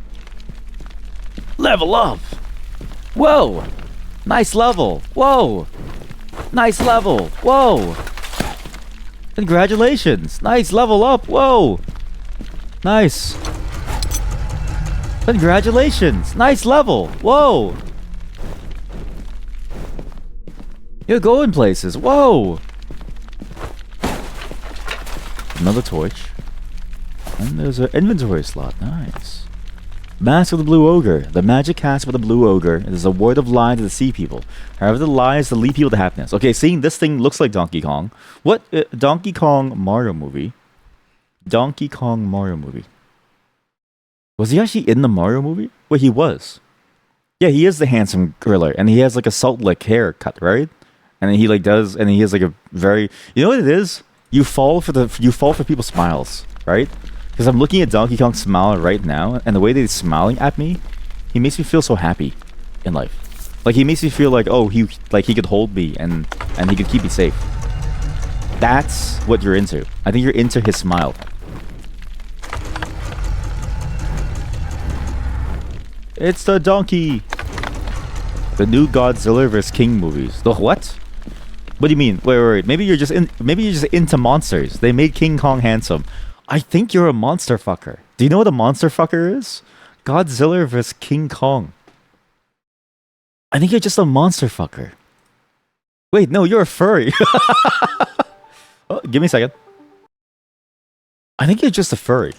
Level up! Whoa! Nice level! Whoa! Nice level! Whoa! Congratulations! Nice level up! Whoa! Nice! Congratulations! Nice level! Whoa! You're going places! Whoa! Another torch. And there's an inventory slot. Nice. Mask of the Blue Ogre. The magic cast of the Blue Ogre is a word of lie to the sea people. However, the lies to lead people to happiness. Okay, seeing this thing looks like Donkey Kong. What? Donkey Kong Mario movie? Donkey Kong Mario movie. Was he actually in the Mario movie? Well, he was. Yeah, he is the handsome gorilla, and he has like a salt lick haircut, right? And then he like does, and he has like a very. You know what it is? You fall for people's smiles, right? Because I'm looking at Donkey Kong smile right now, and the way that he's smiling at me, he makes me feel so happy in life. Like he makes me feel like, oh, he could hold me and he could keep me safe. That's what you're into. I think you're into his smile. It's the donkey. The new Godzilla vs King movies. The what? What do you mean? Wait. Maybe you're just into monsters. They made King Kong handsome. I think you're a monster fucker. Do you know what a monster fucker is? Godzilla vs King Kong. I think you're just a monster fucker. Wait, no, you're a furry. Oh, give me a second. I think you're just a furry.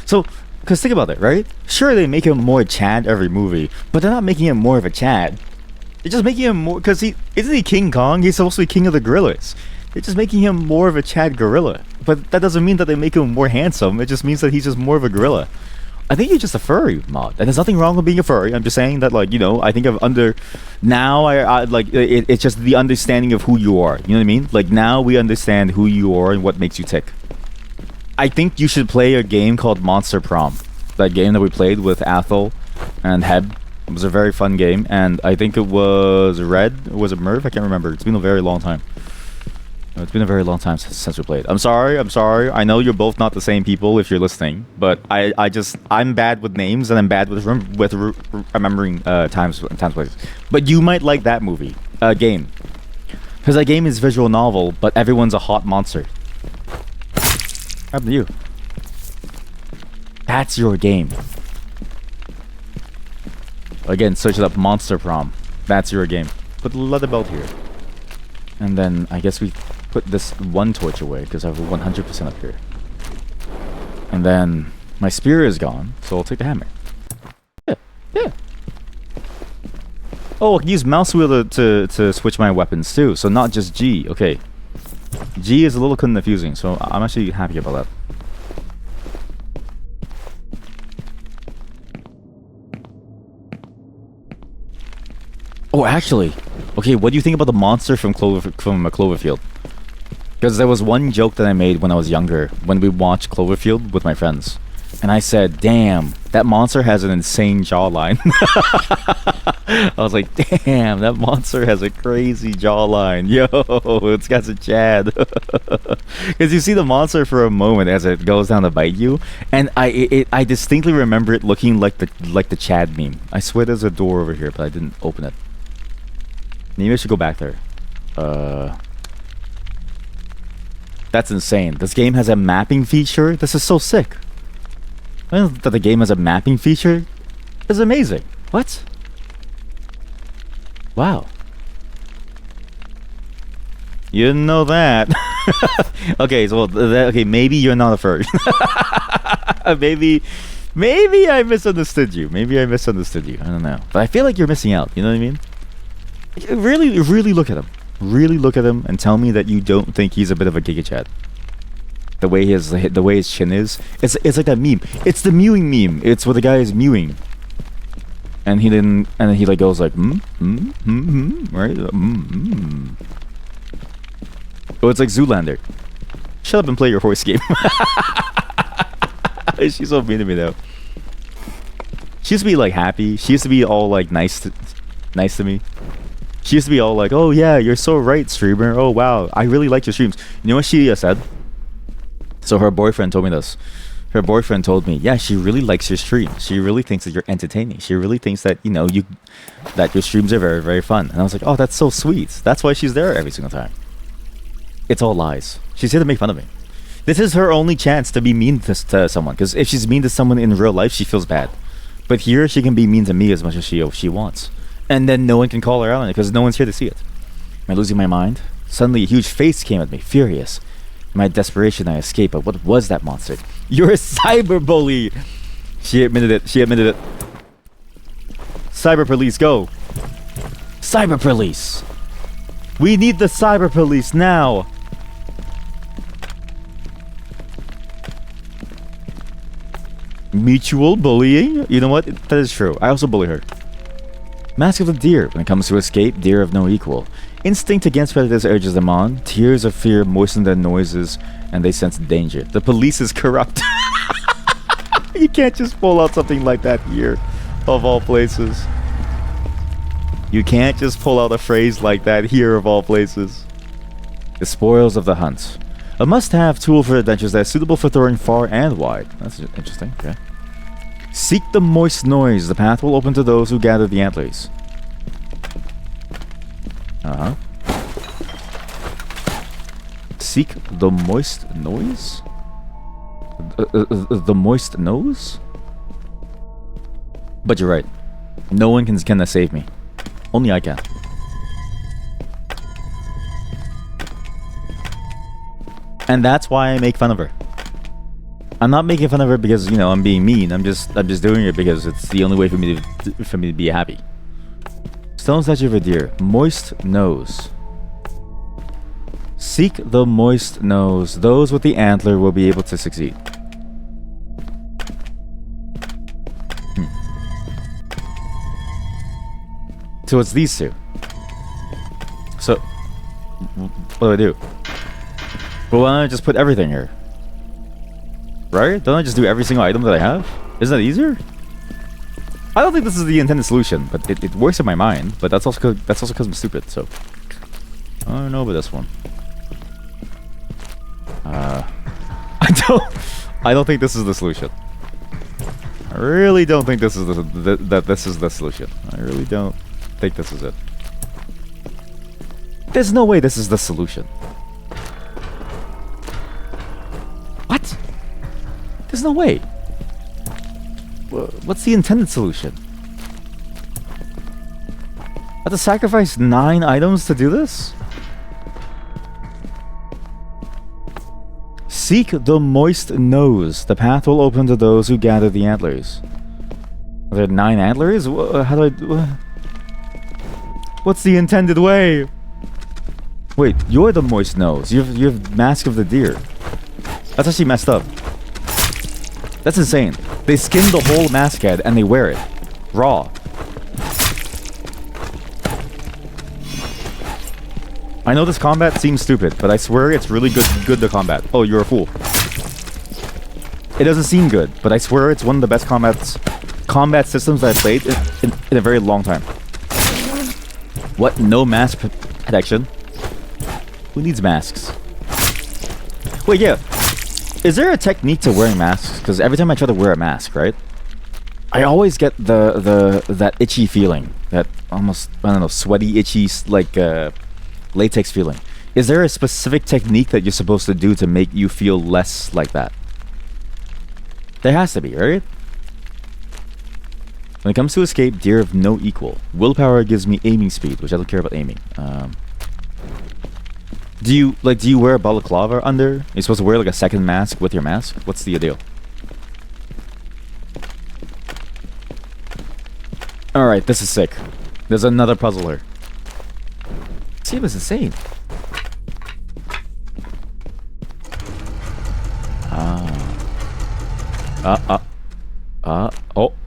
So, because think about it, right? Sure, they make him more Chad every movie, but they're not making him more of a Chad. They're just making him more, because isn't he King Kong? He's supposed to be king of the gorillas. They're just making him more of a Chad gorilla. But that doesn't mean that they make him more handsome. It just means that he's just more of a gorilla. I think you're just a furry, Mod. And there's nothing wrong with being a furry. I'm just saying that, like, you know, I think now I like, it's just the understanding of who you are. You know what I mean? Like, now we understand who you are and what makes you tick. I think you should play a game called Monster Prom. That game that we played with Athel and Heb. It was a very fun game. And I think it was Red. Was it Merv? I can't remember. It's been a very long time. It's been a very long time since we played. I'm sorry. I know you're both not the same people if you're listening, but I'm bad with names and I'm bad with remembering times places. But you might like that movie game, because that game is visual novel, but everyone's a hot monster. What happened to you? That's your game. Again, search it up. Monster Prom. That's your game. Put the leather belt here, and then I guess we put this one torch away because I have 100% up here. And then my spear is gone, so I'll take the hammer. Yeah. Oh, I can use mouse wheel to switch my weapons too, so not just G. Okay. G is a little confusing, so I'm actually happy about that. Oh, actually, okay, what do you think about the monster from Cloverfield? Because there was one joke that I made when I was younger, when we watched Cloverfield with my friends. And I said, damn, that monster has an insane jawline. I was like, damn, that monster has a crazy jawline. Yo, it's got a Chad. Because you see the monster for a moment as it goes down to bite you. And I distinctly remember it looking like the Chad meme. I swear there's a door over here, but I didn't open it. Maybe I should go back there. That's insane. This game has a mapping feature. This is so sick. I know that the game has a mapping feature. It's amazing. What? Wow. You didn't know that. Okay, so okay, maybe you're not a furry. Maybe I misunderstood you. Maybe I misunderstood you. I don't know. But I feel like you're missing out. You know what I mean? Really look at him. Really look at him and tell me that you don't think he's a bit of a Giga Chad. The way his chin is, it's like that meme. It's the mewing meme. It's where the guy is mewing, and then he like goes like right. Oh, it's like Zoolander. Shut up and play your horse game. She's so mean to me though. She used to be like happy. She used to be all like nice to me. She used to be all like, "Oh yeah, you're so right, streamer. Oh wow, I really like your streams." You know what she said? So her boyfriend told me this. Her boyfriend told me, "Yeah, she really likes your streams. She really thinks that you're entertaining. She really thinks that that your streams are very, very fun." And I was like, "Oh, that's so sweet. That's why she's there every single time." It's all lies. She's here to make fun of me. This is her only chance to be mean to someone. Because if she's mean to someone in real life, she feels bad. But here, she can be mean to me as much as she wants. And then no one can call her out on it because no one's here to see it. Am I losing my mind? Suddenly, a huge face came at me, furious. In my desperation, I escaped, but what was that monster? You're a cyberbully! She admitted it. Cyber police, go! Cyber police! We need the cyber police now! Mutual bullying? You know what? That is true. I also bully her. Mask of the Deer. When it comes to escape, deer have no equal. Instinct against predators urges them on. Tears of fear moisten their noises, and they sense danger. The police is corrupt. You can't just pull out something like that here, of all places. You can't just pull out a phrase like that here, of all places. The spoils of the hunt. A must-have tool for adventures that is suitable for throwing far and wide. That's interesting, okay. Seek the moist noise. The path will open to those who gather the antlers. Uh-huh. Seek the moist noise? The moist nose? But you're right. No one can save me. Only I can. And that's why I make fun of her. I'm not making fun of her because, you know, I'm being mean. I'm just doing it because it's the only way for me to be happy. Stone statue of a deer. Moist nose. Seek the moist nose. Those with the antler will be able to succeed. So it's these two. So, what do? Well, why don't I just put everything here? Right? Don't I just do every single item that I have? Isn't that easier? I don't think this is the intended solution, but it works in my mind. But that's also because I'm stupid. So I don't know about this one. I don't think this is the solution. I really don't think this is this is the solution. I really don't think this is it. There's no way this is the solution. What? There's no way. What's the intended solution? I have to sacrifice 9 items to do this? Seek the moist nose. The path will open to those who gather the antlers. Are there 9 antlers? How do I... What's the intended way? Wait, you're the moist nose. You have Mask of the Deer. That's actually messed up. That's insane. They skin the whole mask head and they wear it. Raw. I know this combat seems stupid, but I swear it's really good to combat. Oh, you're a fool. It doesn't seem good, but I swear it's one of the best combat systems that I've played in a very long time. What? No mask protection? Who needs masks? Wait, yeah. Is there a technique to wearing masks? Because every time I try to wear a mask, right, I always get that itchy feeling, that almost, I don't know, sweaty, itchy, like latex feeling. Is there a specific technique that you're supposed to do to make you feel less like that? There has to be, right? When it comes to escape, deer have no equal. Willpower gives me aiming speed, which I don't care about aiming. Do you wear a balaclava under? You're supposed to wear like a second mask with your mask? What's the deal? Alright, this is sick. There's another puzzle here. See, it was insane.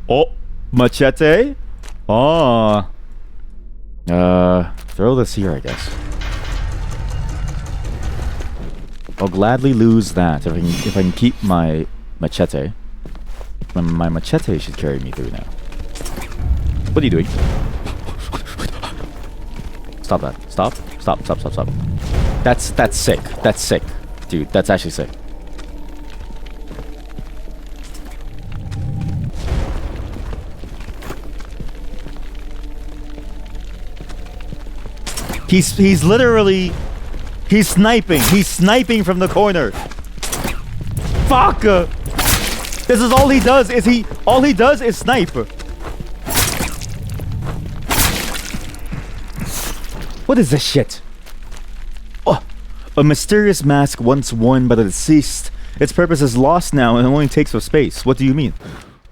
Oh, machete? Oh. Throw this here, I guess. I'll gladly lose that if I can keep my machete. My machete should carry me through now. What are you doing? Stop that. Stop. That's sick. That's sick. Dude, that's actually sick. He's literally... He's sniping. He's sniping from the corner. Fuck! This is all he does. All he does is snipe. What is this shit? Oh, a mysterious mask once worn by the deceased. Its purpose is lost now and only takes up space. What do you mean?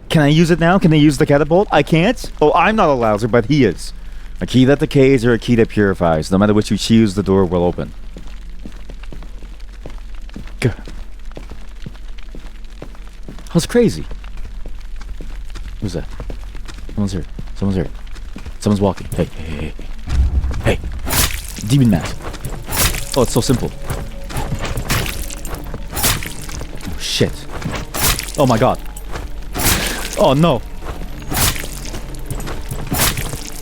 Can I use it now? Can I use the catapult? I can't? Oh, I'm not a louser, but he is. A key that decays or a key that purifies. No matter which you choose, the door will open. That's crazy. Who's that? Someone's here. Someone's here. Someone's walking. Hey. Demon mask. Oh, it's so simple. Oh, shit. Oh my god. Oh no.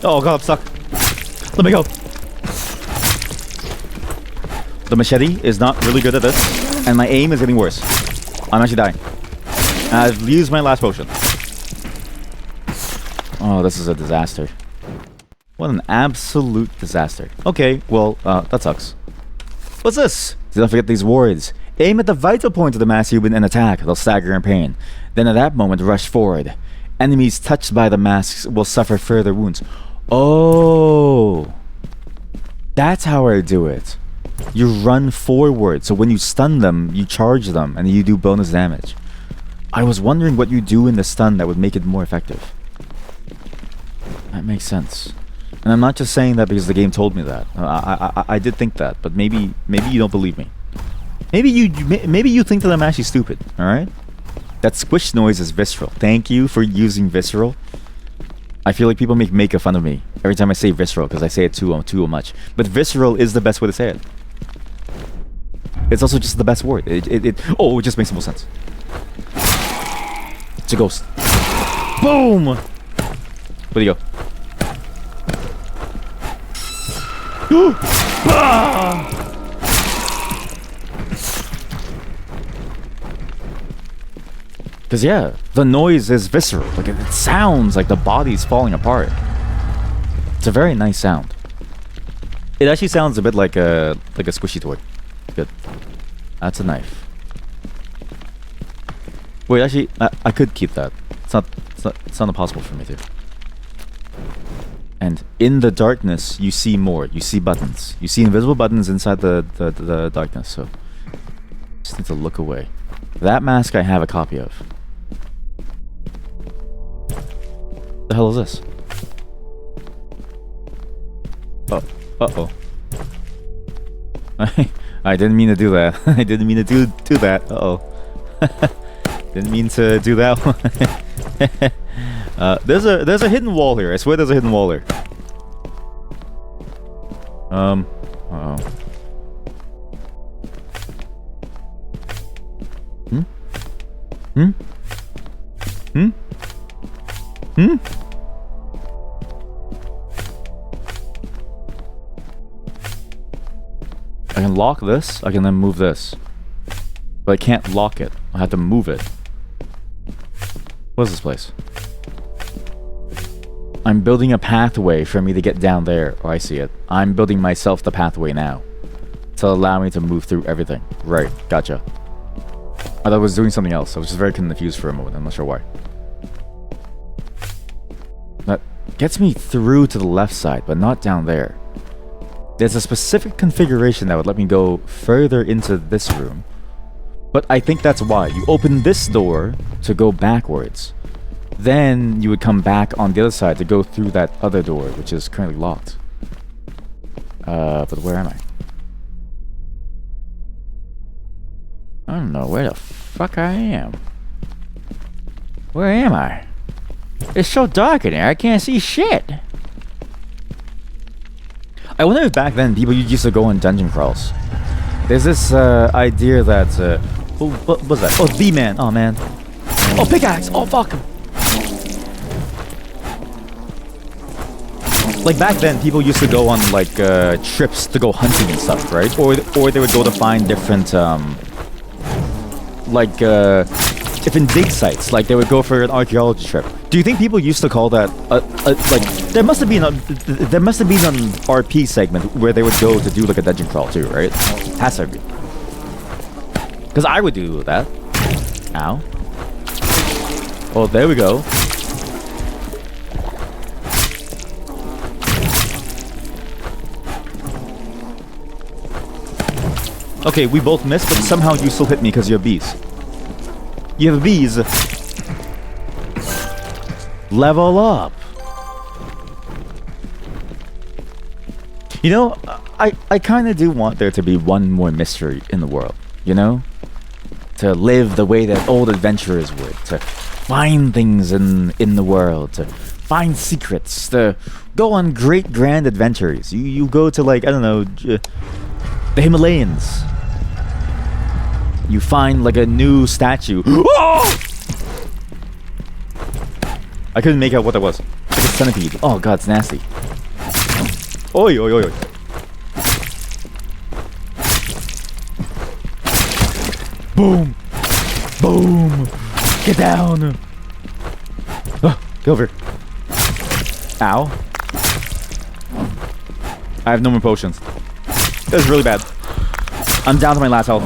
Oh god, I'm stuck. Let me go. The machete is not really good at this, and my aim is getting worse. I'm actually dying. I've used my last potion. Oh, this is a disaster. What an absolute disaster. Okay, well, that sucks. What's this? Do not forget these words. Aim at the vital point of the mass human and attack. They'll stagger in pain. Then at that moment, rush forward. Enemies touched by the masks will suffer further wounds. Oh, that's how I do it. You run forward, so when you stun them, you charge them, and you do bonus damage. I was wondering what you do in the stun that would make it more effective. That makes sense. And I'm not just saying that because the game told me that. I did think that, but maybe you don't believe me. Maybe you think that I'm actually stupid. All right. That squish noise is visceral. Thank you for using visceral. I feel like people make fun of me every time I say visceral because I say it too much. But visceral is the best way to say it. It's also just the best word. It just makes the most sense. It's a ghost. Boom! Where'd he go? Because yeah, the noise is visceral. Like it sounds like the body's falling apart. It's a very nice sound. It actually sounds a bit like a squishy toy. Good. That's a knife. Wait, actually, I could keep that. It's not impossible for me to. And in the darkness, you see more. You see buttons. You see invisible buttons inside the darkness. So just need to look away. That mask I have a copy of. The hell is this? Oh, uh-oh. I didn't mean to do that. I didn't mean to do that. Uh-oh. Didn't mean to do that one. There's a hidden wall here. I swear there's a hidden wall here. Uh-oh. Hmm? Hmm? Hmm? Hmm? I can lock this, I can then move this. But I can't lock it. I have to move it. What is this place? I'm building a pathway for me to get down there. Oh, I see it. I'm building myself the pathway now. To allow me to move through everything. Right, gotcha. I thought I was doing something else. I was just very confused for a moment. I'm not sure why. That gets me through to the left side, but not down there. There's a specific configuration that would let me go further into this room. But I think that's why. You open this door to go backwards. Then you would come back on the other side to go through that other door, which is currently locked. But where am I? I don't know where the fuck I am. Where am I? It's so dark in here, I can't see shit. I wonder if back then people used to go on dungeon crawls. There's this idea that what was that? Oh, the man. Oh man. Oh, pickaxe. Oh fuck. Like back then, people used to go on like trips to go hunting and stuff, right? Or they would go to find different different dig sites. Like they would go for an archaeology trip. Do you think people used to call that like there must have been an RP segment where they would go to do like a dungeon crawl too, right? Has to be. Because I would do that. Ow. Oh, there we go. Okay, we both missed, but somehow you still hit me because you have bees. You have bees. Level up. You know, I kind of do want there to be one more mystery in the world, you know? To live the way that old adventurers would. To find things in the world. To find secrets. To go on great grand adventures. You go to like, I don't know, the Himalayas. You find like a new statue. Oh! I couldn't make out what that was. Like a centipede. Oh god, it's nasty. Oi, oi, oi, oi. Boom! Boom! Get down! Oh, get over here. Ow. I have no more potions. It was really bad. I'm down to my last health.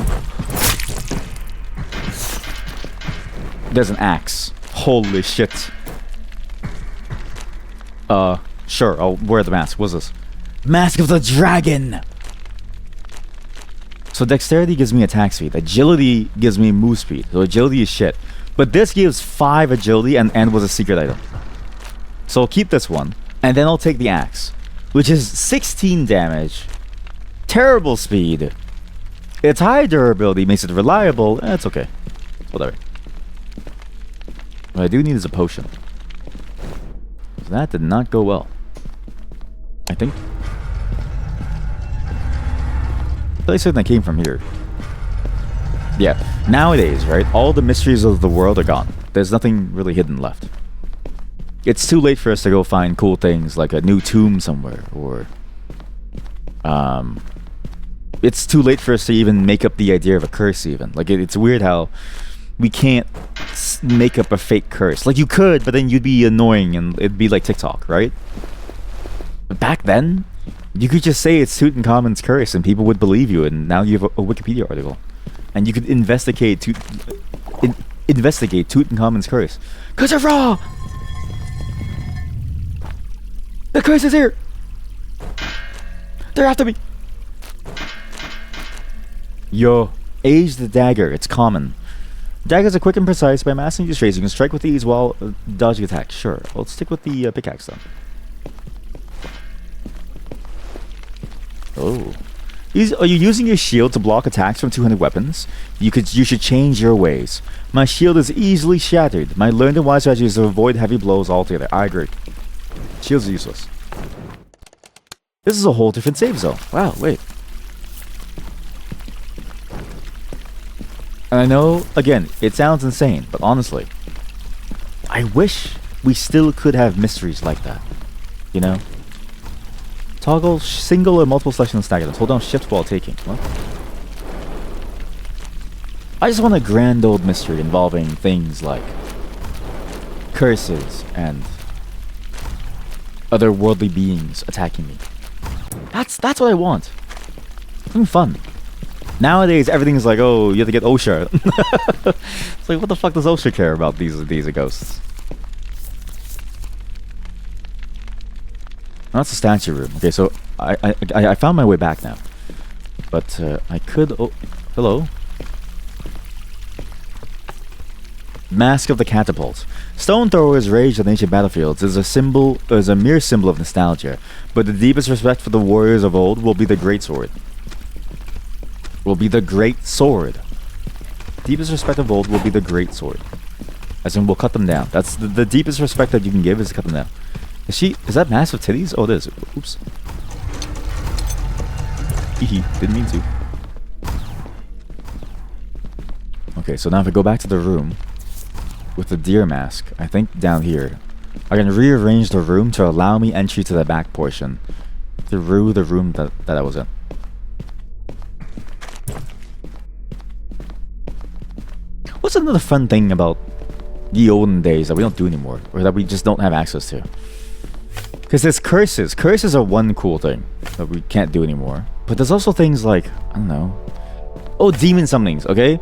There's an axe. Holy shit. Sure, I'll wear the mask. What's this? Mask of the Dragon! So dexterity gives me attack speed. Agility gives me move speed. So agility is shit. But this gives 5 agility and was a secret item. So I'll keep this one. And then I'll take the axe, which is 16 damage. Terrible speed. Its high durability makes it reliable. It's okay. Whatever. What I do need is a potion. So that did not go well. I think. I said that came from here. Yeah. Nowadays, right? All the mysteries of the world are gone. There's nothing really hidden left. It's too late for us to go find cool things like a new tomb somewhere, or it's too late for us to even make up the idea of a curse even. Like it's weird how we can't make up a fake curse. Like you could, but then you'd be annoying and it'd be like TikTok, right? But back then, you could just say it's Tutankhamun's curse and people would believe you, and now you have a Wikipedia article. And you could investigate Tutankhamun's curse. Cause of Ra! The curse is here! They're after me! Yo, age the dagger, it's common. Daggers are quick and precise. By mastering these traits, you can strike with ease while dodging attacks. Sure, let's stick with the pickaxe then. Oh. Are you using your shield to block attacks from 200 weapons? You should change your ways. My shield is easily shattered. My learned and wise strategy is to avoid heavy blows altogether. I agree. Shields are useless. This is a whole different save zone. Wow, wait. And I know, again, it sounds insane, but honestly, I wish we still could have mysteries like that. You know? Toggle single or multiple selection and stagger. Hold down shift while taking. What? I just want a grand old mystery involving things like curses and otherworldly beings attacking me. That's what I want. Something fun. Nowadays, everything is like, oh, you have to get OSHA. It's like, what the fuck does OSHA care about these ghosts? That's the statue room. Okay, so I found my way back now. But I could... Oh, hello. Mask of the Catapult. Stone throwers raged on ancient battlefields is a mere symbol of nostalgia, but the deepest respect for the warriors of old will be the great sword. Deepest respect of old will be the great sword. As in, we'll cut them down. That's the deepest respect that you can give is to cut them down. Is that massive titties? Oh, it is. Oops. Didn't mean to. Okay, so now if I go back to the room with the deer mask, I think down here, I can rearrange the room to allow me entry to the back portion through the room that I was in. What's another fun thing about the olden days that we don't do anymore, or that we just don't have access to? Because there's curses. Curses are one cool thing that we can't do anymore. But there's also things like, I don't know. Oh, demon summonings, okay?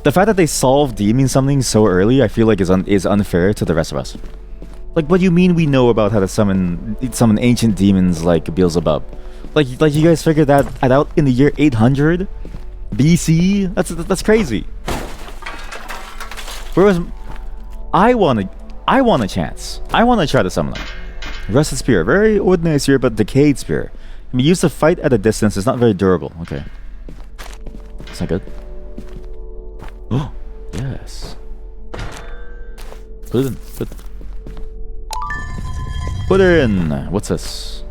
The fact that they solved demon summonings so early, I feel like is unfair to the rest of us. Like, what do you mean we know about how to summon ancient demons like Beelzebub? Like you guys figured that out in the year 800 BC? That's crazy. Whereas I want a chance. I want to try to summon them. Rusted Spear. Very ordinary spear, but decayed spear. Can be used to fight at a distance. It's not very durable. Okay. That's not good. Oh, yes. Put it in. Put her in. What's this?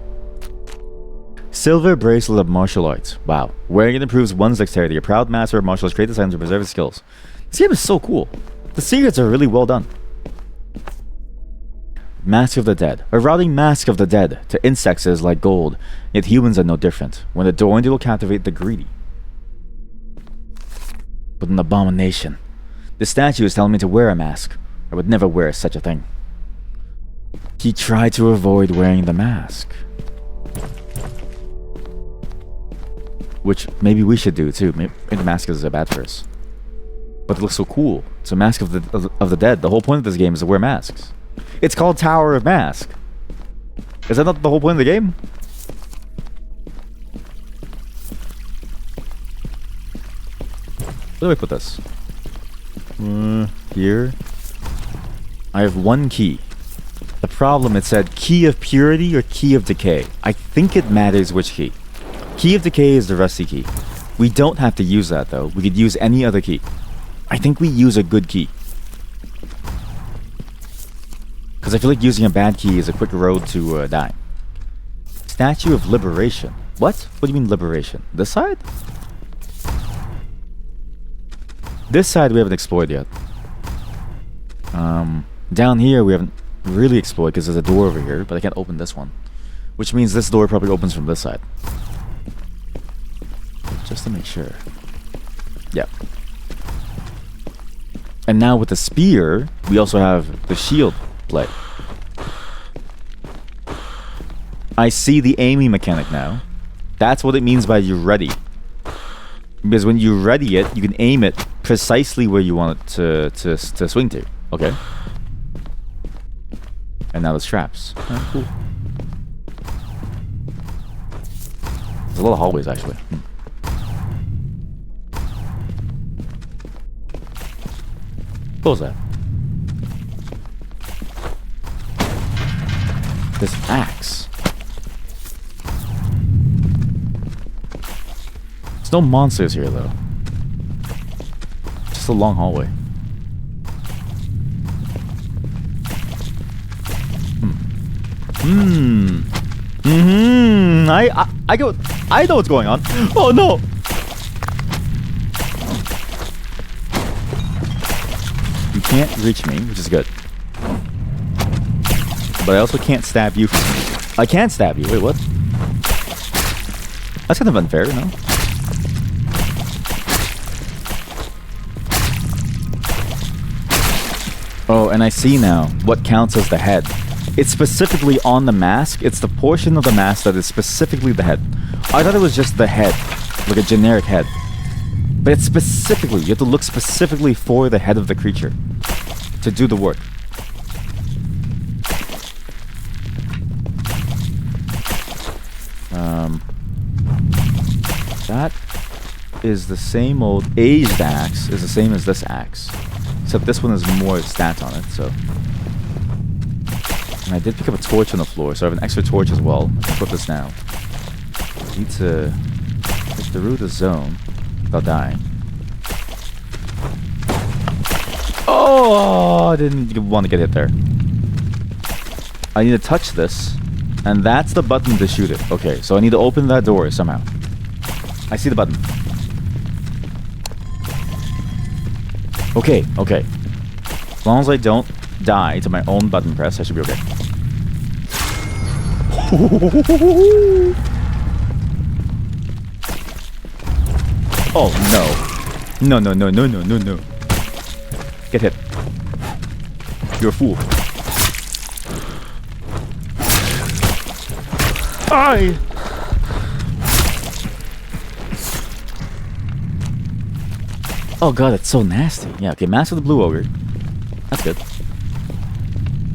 Silver Bracelet of Martial Arts. Wow. Wearing it improves one's dexterity. A proud master of martial arts creates the sign to preserve his skills. This game is so cool. The secrets are really well done. Mask of the Dead. A routing mask of the dead. To insects is like gold, yet humans are no different. When adorned, it will captivate the greedy. But an abomination. The statue is telling me to wear a mask. I would never wear such a thing. He tried to avoid wearing the mask. Which maybe we should do too. Maybe the mask is bad for us. But it looks so cool. It's a mask of the dead. The whole point of this game is to wear masks. It's called Tower of Mask. Is that not the whole point of the game? Where do I put this? Here. I have one key. The problem, it said key of purity or key of decay. I think it matters which key. Key of decay is the rusty key. We don't have to use that though. We could use any other key. I think we use a good key. Because I feel like using a bad key is a quick road to dying. Statue of Liberation. What? What do you mean liberation? This side? This side we haven't explored yet. Down here we haven't really explored because there's a door over here, but I can't open this one. Which means this door probably opens from this side. Just to make sure. Yep. And now with the spear, we also have the shield play. I see the aiming mechanic now. That's what it means by you're ready. Because when you ready it, you can aim it precisely where you want it to swing to. Okay? And now the straps. Oh, cool. There's a lot of hallways actually. What was that? This axe. There's no monsters here though. Just a long hallway. I know what's going on. Oh no! You can't reach me, which is good. But I also can't stab you. I can stab you. Wait, what? That's kind of unfair, no? Oh, and I see now what counts as the head. It's specifically on the mask. It's the portion of the mask that is specifically the head. I thought it was just the head, like a generic head. But it's specifically, you have to look specifically for the head of the creature to do the work. That is the same old aged axe, is the same as this axe. Except this one has more stats on it, so. And I did pick up a torch on the floor, so I have an extra torch as well. I can put this now. I need to get through the zone without dying. Oh, I didn't want to get hit there. I need to touch this, and that's the button to shoot it. Okay, so I need to open that door somehow. I see the button. Okay, okay. As long as I don't die to my own button press, I should be okay. Oh no. No, no, no, no, no, no, no. Get hit. You're a fool. I. Oh god, it's so nasty. Yeah, okay, Mask of the Blue Ogre. That's good.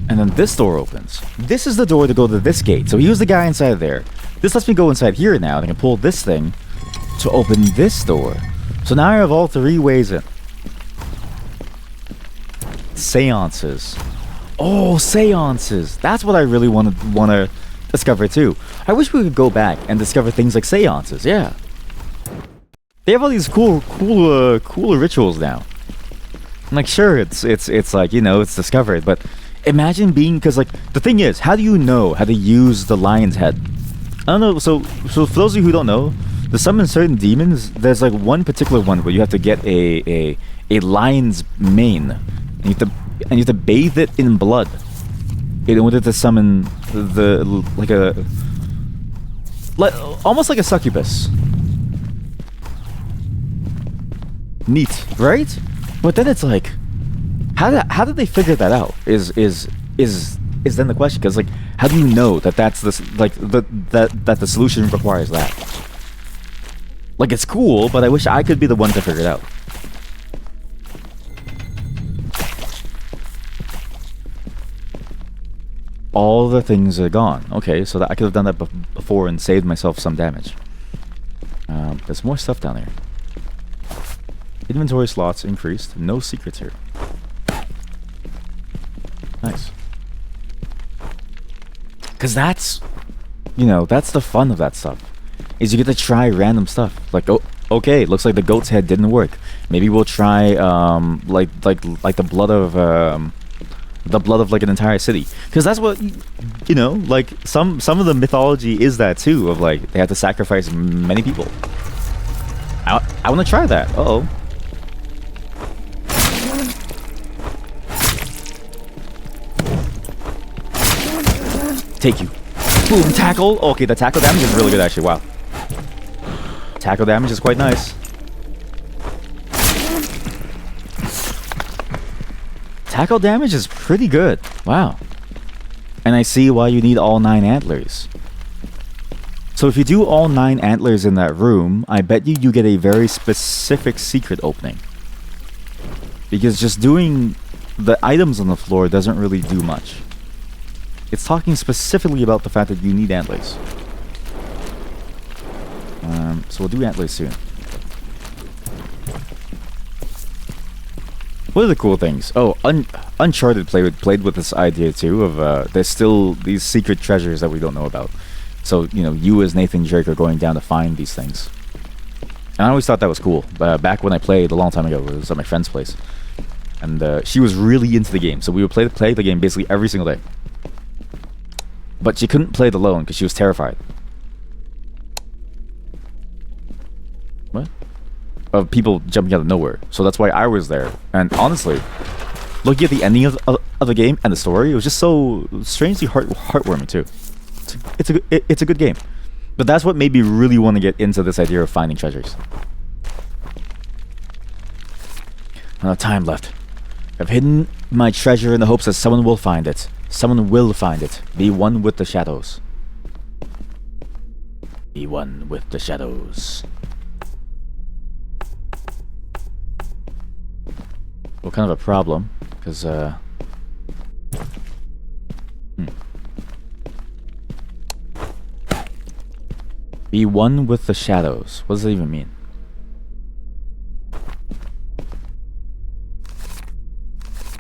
And then this door opens. This is the door to go to this gate. So he was the guy inside there. This lets me go inside here now, and I can pull this thing to open this door. So now I have all three ways in. Seances. Oh, seances. That's what I really want to discover too. I wish we could go back and discover things like seances. Yeah. They have all these cool rituals now. Like, sure, it's like, you know, it's discovered, but imagine being, because like the thing is, how do you know how to use the lion's head? I don't know. So for those of you who don't know, to summon certain demons, there's like one particular one where you have to get a lion's mane, and you have to bathe it in blood in order to summon almost like a succubus. Neat, right? But then it's like, how did they figure that out? Is is then the question, because like, how do you know that that's this like that the solution requires that? Like, it's cool, but I wish I could be the one to figure it out. All the things are gone. Okay, so that I could have done that before and saved myself some damage. There's more stuff down there. Inventory slots increased. No secrets here. Nice. Because that's, you know, that's the fun of that stuff. Is you get to try random stuff. Like, oh, okay, looks like the goat's head didn't work. Maybe we'll try, like the blood of like an entire city. Because that's what, you know, like some of the mythology is that too, of like they have to sacrifice many people. I want to try that. Uh-oh. Take you. Boom, tackle. Okay, the tackle damage is really good actually. Wow. Tackle damage is quite nice. Tackle damage is pretty good. Wow. And I see why you need all 9 antlers. So if you do all 9 antlers in that room, I bet you get a very specific secret opening. Because just doing the items on the floor doesn't really do much. It's talking specifically about the fact that you need antlers. So we'll do antlers soon. What are the cool things? Oh, Uncharted played with this idea too of there's still these secret treasures that we don't know about. So, you know, you as Nathan Drake are going down to find these things. And I always thought that was cool. Back when I played a long time ago, it was at my friend's place. And she was really into the game. So we would play the game basically every single day. But she couldn't play it alone because she was terrified. What? Of people jumping out of nowhere. So that's why I was there. And honestly, looking at the ending of the game and the story, it was just so strangely heartwarming too. It's a good game. But that's what made me really want to get into this idea of finding treasures. I don't have time left. I've hidden my treasure in the hopes that someone will find it. Someone will find it. Be one with the shadows. Be one with the shadows. Well, kind of a problem, because, Be one with the shadows. What does that even mean?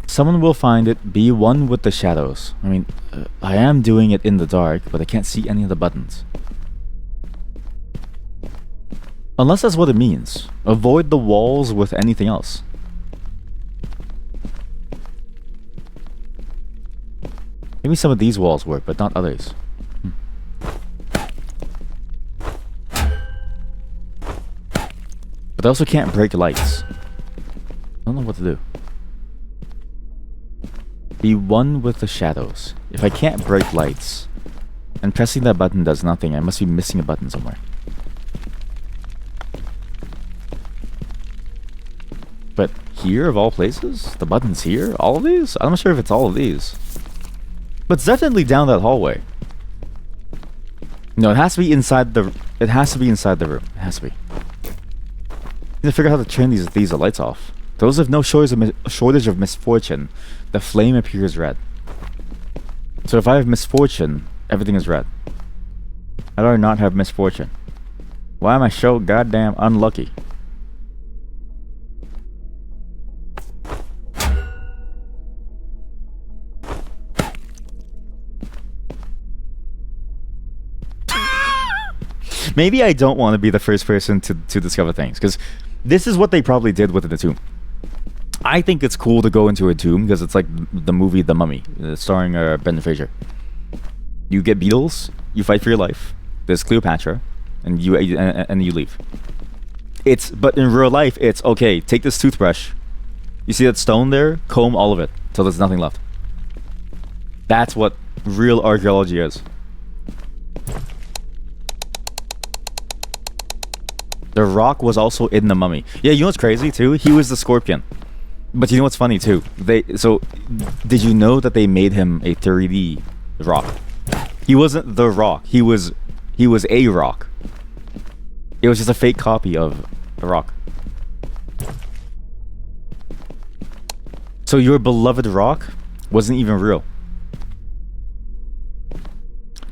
Someone will find it. Be one with the shadows. I mean, I am doing it in the dark, but I can't see any of the buttons. Unless that's what it means. Avoid the walls with anything else. Maybe some of these walls work, but not others. But I also can't break lights. I don't know what to do. Be one with the shadows. If I can't break lights, and pressing that button does nothing, I must be missing a button somewhere. But here, of all places? The button's here? All of these? I'm not sure if it's all of these. But it's definitely down that hallway. No, it has to be inside the... It has to be inside the room. It has to be. I need to figure out how to turn these lights off. Those have no shortage of misfortune. The flame appears red. So if I have misfortune, everything is red. How do I not have misfortune? Why am I so goddamn unlucky? Maybe I don't want to be the first person to discover things, because this is what they probably did with the tomb. I think it's cool to go into a tomb because it's like the movie The Mummy, starring Brendan Fraser. You get beetles, you fight for your life. There's Cleopatra, and you leave. But in real life, it's okay. Take this toothbrush. You see that stone there? Comb all of it till there's nothing left. That's what real archaeology is. The Rock was also in The Mummy. Yeah, you know what's crazy too? He was the Scorpion. But you know what's funny too? Did you know that they made him a 3D Rock? He wasn't the Rock. He was a Rock. It was just a fake copy of the Rock. So your beloved Rock wasn't even real.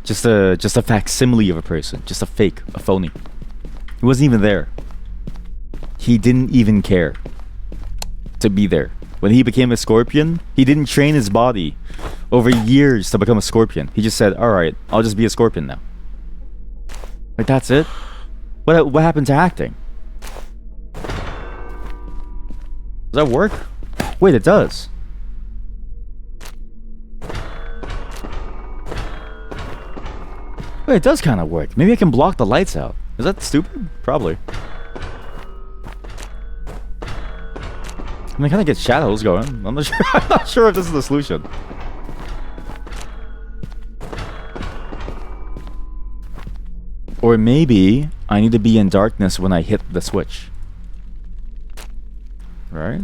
Just a facsimile of a person, just a fake, a phony. He wasn't even there. He didn't even care to be there. When he became a scorpion, he didn't train his body over years to become a scorpion. He just said, "Alright, I'll just be a scorpion now." Like, that's it? What happened to acting? Does that work? Wait, it does. Wait, it does kind of work. Maybe I can block the lights out. Is that stupid? Probably. I mean, kind of get shadows going. I'm not sure. I'm not sure if this is the solution. Or maybe I need to be in darkness when I hit the switch. Right?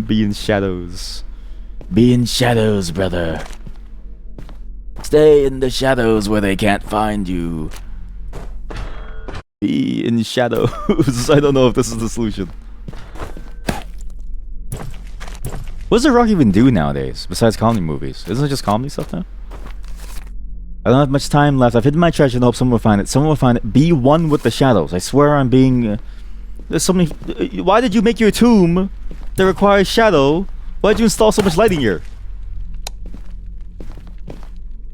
Be in shadows. Be in shadows, brother. Stay in the shadows where they can't find you. Be in shadows. I don't know if this is the solution. What does The Rock even do nowadays, besides comedy movies? Isn't it just comedy stuff now? I don't have much time left. I've hidden my treasure and hope someone will find it. Someone will find it. Be one with the shadows. I swear I'm being... there's so many... why did you make your tomb that requires shadow? Why did you install so much lighting here?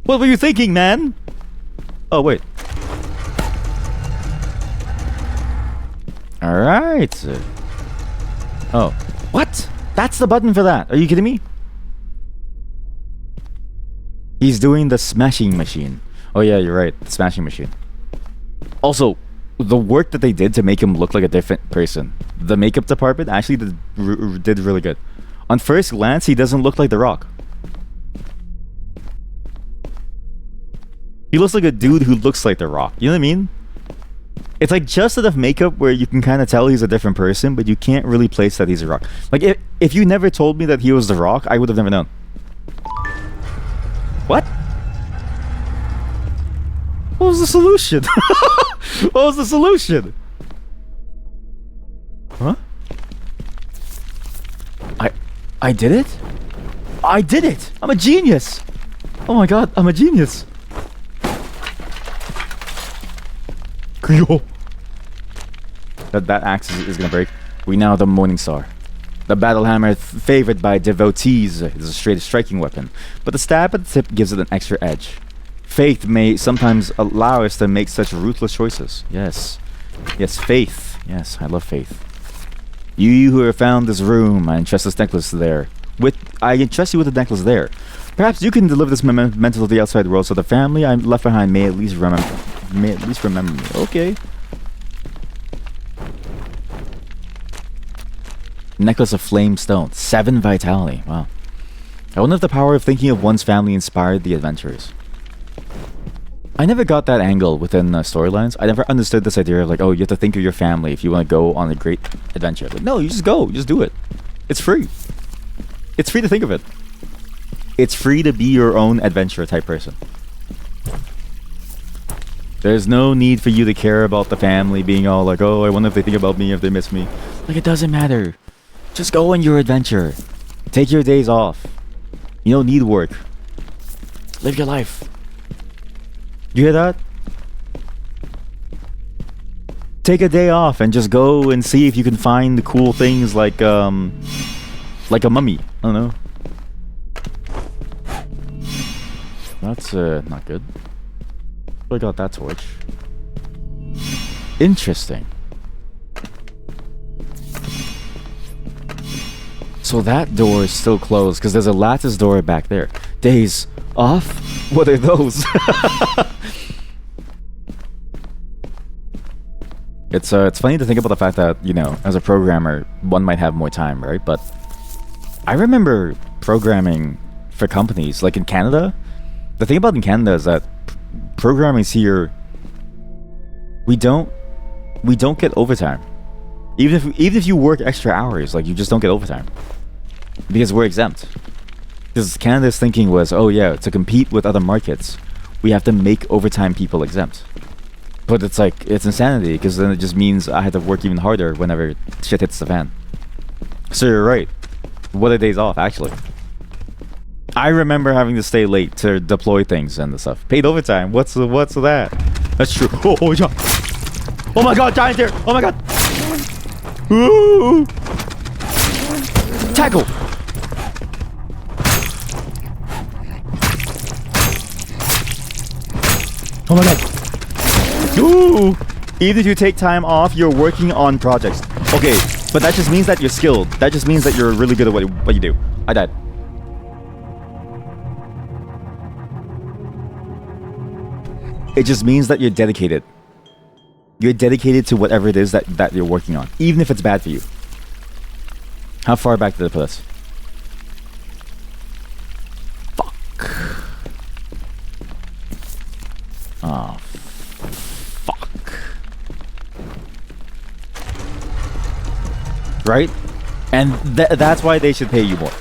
What were you thinking, man? Oh, wait. Alright. Oh. What? That's the button for that. Are you kidding me? He's doing the smashing machine. Oh yeah, you're right. The smashing machine. Also, the work that they did to make him look like a different person. The makeup department actually did really good. On first glance, he doesn't look like The Rock. He looks like a dude who looks like The Rock. You know what I mean? It's like just enough makeup where you can kind of tell he's a different person, but you can't really place that he's The Rock. Like, if you never told me that he was The Rock, I would have never known. What? What was the solution? What was the solution? Huh? I did it? I did it! I'm a genius! Oh my god, I'm a genius! That axe is gonna break. We now have the Morning Star. The battle hammer, favored by devotees, is a straight striking weapon, but the stab at the tip gives it an extra edge. Faith may sometimes allow us to make such ruthless choices. Yes. Yes, faith. Yes, I love faith. You who have found this room, I entrust this necklace there. I entrust you with the necklace there. Perhaps you can deliver this memento to the outside world, so the family I left behind may at least remember me. Okay. Necklace of Flame Stone. 7 vitality. Wow. I wonder if the power of thinking of one's family inspired the adventurers. I never got that angle within storylines. I never understood this idea of like, oh, you have to think of your family if you want to go on a great adventure. Like, no, you just go. You just do it. It's free. It's free to think of it. It's free to be your own adventurer type person. There's no need for you to care about the family being all like, oh, I wonder if they think about me, if they miss me. Like, it doesn't matter. Just go on your adventure. Take your days off. You don't need work. Live your life. You hear that? Take a day off and just go and see if you can find cool things like a mummy. I don't know. That's not good. I got that torch. Interesting. So that door is still closed because there's a lattice door back there. Days off? What are those? It's funny to think about the fact that, you know, as a programmer, one might have more time, right? But I remember programming for companies, like in Canada. The thing about in Canada is that programmers here, we don't we don't get overtime. Even if you work extra hours, like, you just don't get overtime because we're exempt. Because Canada's thinking was, oh yeah, to compete with other markets, we have to make overtime people exempt. But it's like, it's insanity, because then it just means I had to work even harder whenever shit hits the fan. So you're right. What are days off, actually? I remember having to stay late to deploy things and stuff. Paid overtime. What's that? That's true. Oh yeah. Oh my god, giant there. Oh my god. Ooh. Tackle. Oh my god. Ooh. Even if you take time off, you're working on projects. Okay, but that just means that you're skilled. That just means that you're really good at what you do. I died. It just means that you're dedicated. You're dedicated to whatever it is that you're working on, even if it's bad for you. How far back did it put us? Fuck. Oh, fuck. Right? And that's why they should pay you more.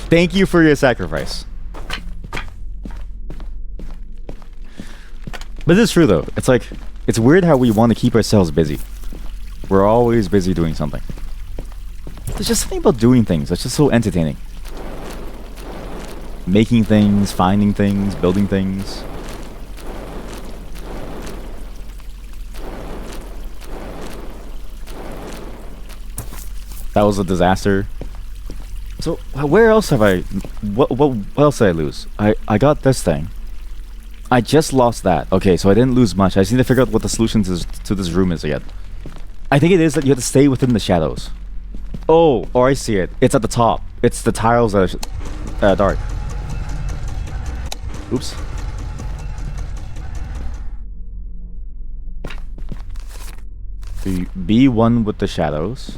Thank you for your sacrifice. But it's true though. It's like, it's weird how we want to keep ourselves busy. We're always busy doing something. There's just something about doing things that's just so entertaining. Making things, finding things, building things. That was a disaster. So where else have I... What else did I lose? I got this thing. I just lost that. Okay, so I didn't lose much. I just need to figure out what the solution to this room is again. I think it is that you have to stay within the shadows. Oh, I see it. It's at the top. It's the tiles that are dark. Oops. Be one with the shadows.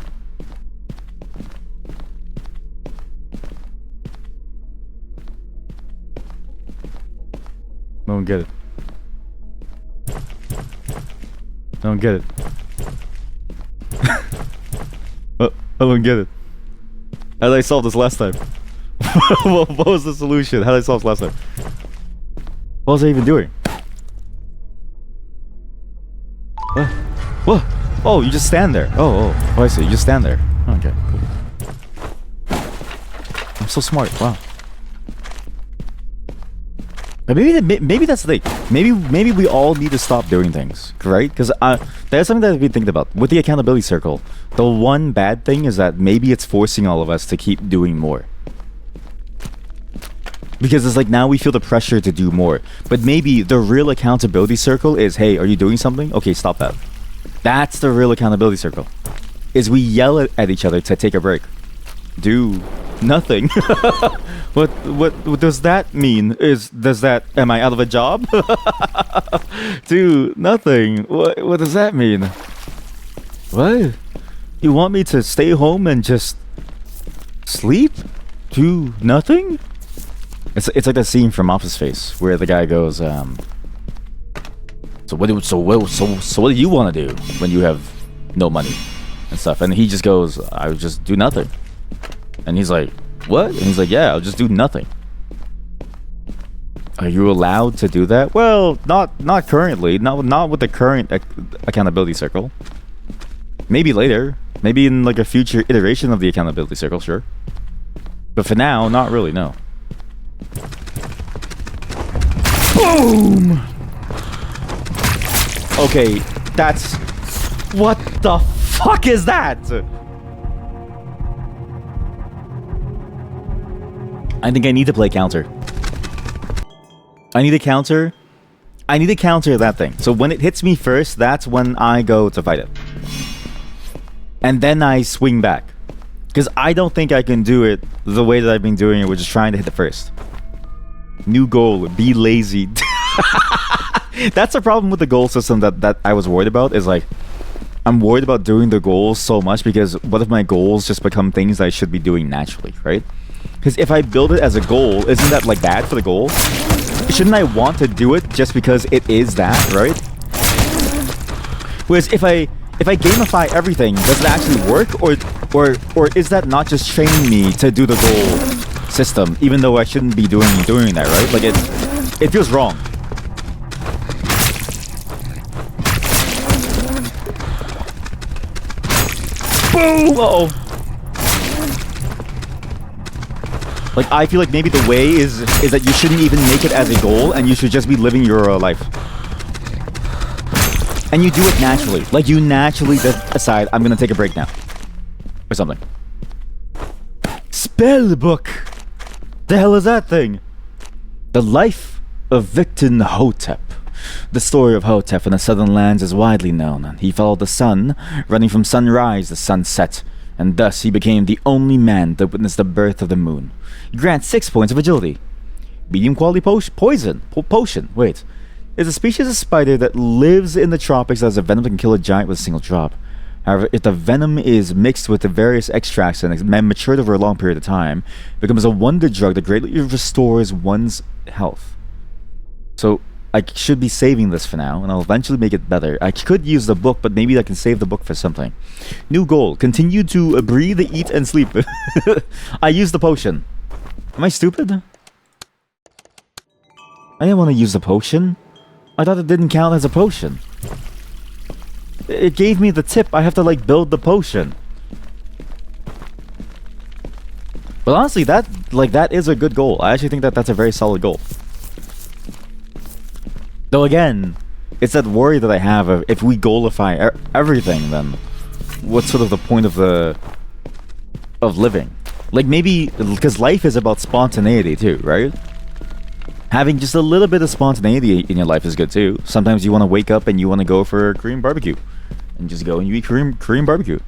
I don't get it. I don't get it. I don't get it. How did I solve this last time? What was the solution? How did I solve this last time? What was I even doing? What? What? Oh, you just stand there. Oh, I see. You just stand there. Okay, cool. I'm so smart. Wow. Maybe that's the thing. Maybe we all need to stop doing things, right? Because that's something that I've been thinking about with the accountability circle. The one bad thing is that maybe it's forcing all of us to keep doing more. Because it's like now we feel the pressure to do more. But maybe the real accountability circle is, hey, are you doing something? Okay, stop that. That's the real accountability circle. Is we yell at each other to take a break. Do nothing. What does that mean? Am I out of a job? Do nothing. What does that mean? What? You want me to stay home and just sleep? Do nothing? It's like that scene from Office Space where the guy goes, so what do you want to do when you have no money and stuff? And he just goes, I would just do nothing. And he's like, what? And he's like, yeah, I'll just do nothing. Are you allowed to do that? Well, not currently. Not with the current accountability circle. Maybe later. Maybe in like a future iteration of the accountability circle, sure. But for now, not really, no. Boom! Okay, that's... What the fuck is that? I think I need to play counter. I need to counter that thing. So when it hits me first, that's when I go to fight it. And then I swing back. Because I don't think I can do it the way that I've been doing it, which is trying to hit it first. New goal, be lazy. That's the problem with the goal system that I was worried about, is like, I'm worried about doing the goals so much because what if my goals just become things that I should be doing naturally, right? Because if I build it as a goal, isn't that like bad for the goal? Shouldn't I want to do it just because it is that, right? Whereas if I gamify everything, does it actually work, or is that not just training me to do the goal system, even though I shouldn't be doing that, right? Like it feels wrong. Boom! Uh-oh. Like, I feel like maybe the way is that you shouldn't even make it as a goal, and you should just be living your life. And you do it naturally. Like, you naturally decide, I'm gonna take a break now. Or something. Spell book! The hell is that thing? The Life of Victon Hotep. The story of Hotep in the southern lands is widely known. He followed the sun, running from sunrise to sunset, and thus he became the only man to witness the birth of the moon. Grant 6 points of agility. Medium quality potion. Wait. Is a species of spider that lives in the tropics that has a venom that can kill a giant with a single drop. However, if the venom is mixed with the various extracts and matured over a long period of time, it becomes a wonder drug that greatly restores one's health. So, I should be saving this for now, and I'll eventually make it better. I could use the book, but maybe I can save the book for something. New goal. Continue to breathe, eat, and sleep. I used the potion. Am I stupid? I didn't want to use the potion. I thought it didn't count as a potion. It gave me the tip. I have to, like, build the potion. But honestly, that is a good goal. I actually think that that's a very solid goal. Though again, it's that worry that I have of if we goalify everything, then what's sort of the point of living? Like, maybe because life is about spontaneity too, right? Having just a little bit of spontaneity in your life is good too. Sometimes you want to wake up and you want to go for a Korean barbecue, and just go and you eat Korean barbecue.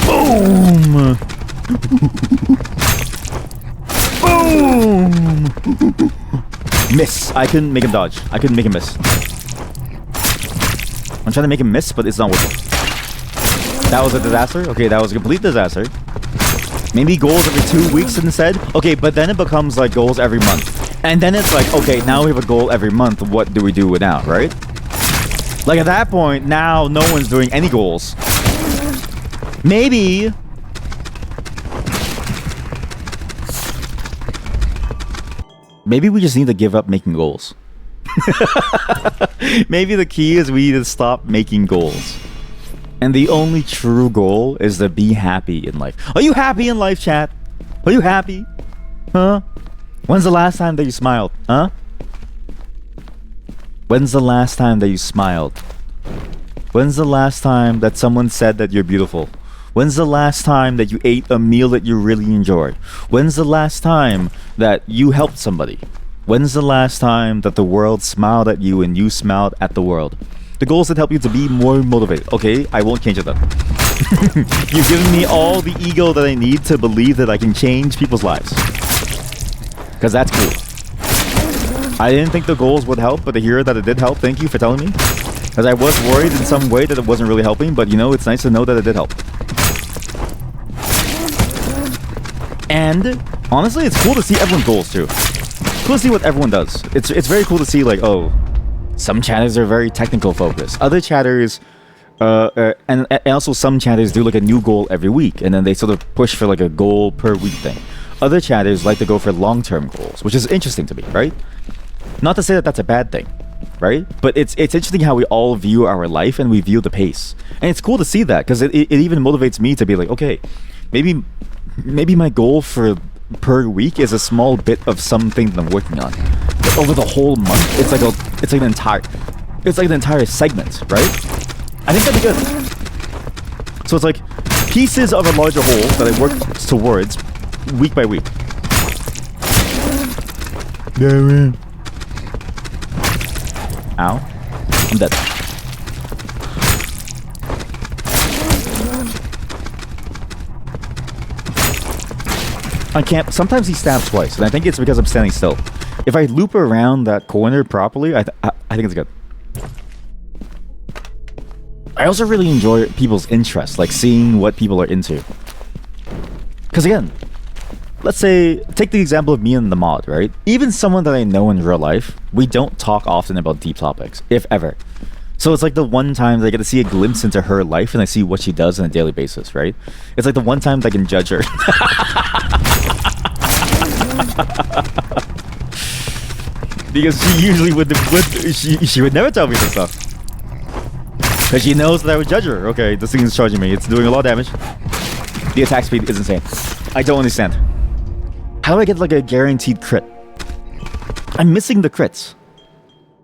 Boom! Boom! Miss. I couldn't make him dodge. I couldn't make him miss. I'm trying to make him miss, but it's not working. That was a disaster? Okay, that was a complete disaster. Maybe goals every 2 weeks instead? Okay, but then it becomes like goals every month. And then it's like, okay, now we have a goal every month. What do we do without, right? Like at that point, now no one's doing any goals. Maybe... Maybe we just need to give up making goals. Maybe the key is we need to stop making goals. And the only true goal is to be happy in life. Are you happy in life, chat? Are you happy? Huh? When's the last time that you smiled? Huh? When's the last time that you smiled? When's the last time that someone said that you're beautiful? When's the last time that you ate a meal that you really enjoyed? When's the last time that you helped somebody? When's the last time that the world smiled at you and you smiled at the world? The goals that help you to be more motivated. Okay, I won't change it then. You've given me all the ego that I need to believe that I can change people's lives. Because that's cool. I didn't think the goals would help, but to hear that it did help, thank you for telling me. Because I was worried in some way that it wasn't really helping, but you know, it's nice to know that it did help. And honestly, it's cool to see everyone's goals too. It's cool to see what everyone does. It's very cool to see, like, oh, some chatters are very technical focused. Other chatters, and also some chatters do like a new goal every week, and then they sort of push for like a goal per week thing. Other chatters like to go for long-term goals, which is interesting to me, right? Not to say that that's a bad thing, right? But it's interesting how we all view our life and we view the pace. And it's cool to see that, because it even motivates me to be like, okay, maybe my goal for per week is a small bit of something that I'm working on. But over the whole month, it's like an entire segment, right? I think that'd be good. So it's like pieces of a larger whole that I work towards week by week. Ow. I'm dead. I can't. Sometimes he stabs twice, and I think it's because I'm standing still. If I loop around that corner properly, I think it's good. I also really enjoy people's interests, like seeing what people are into. Because again, let's say, take the example of me and the mod, right? Even someone that I know in real life, we don't talk often about deep topics, if ever. So it's like the one time that I get to see a glimpse into her life and I see what she does on a daily basis, right? It's like the one time that I can judge her. Because she usually she would never tell me this stuff. Because she knows that I would judge her. Okay, this thing is charging me. It's doing a lot of damage. The attack speed is insane. I don't understand. How do I get like a guaranteed crit? I'm missing the crits.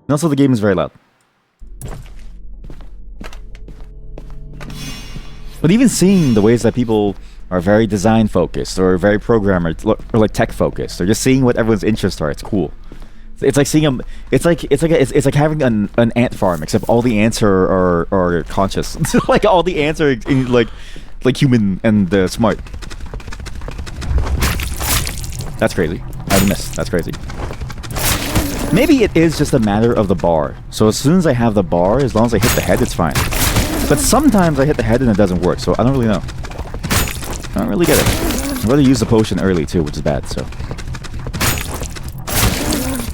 And also the game is very loud. But even seeing the ways that people are very design focused or very programmer or like tech focused or just seeing what everyone's interests are, it's cool. It's like seeing it's like having an ant farm, except all the ants are conscious. Like all the ants are like human and smart. That's crazy. I missed. That's crazy. Maybe it is just a matter of the bar. So as soon as I have the bar, as long as I hit the head, it's fine. But sometimes I hit the head and it doesn't work, so I don't really know. I don't really get it. I'd rather use the potion early too, which is bad, so.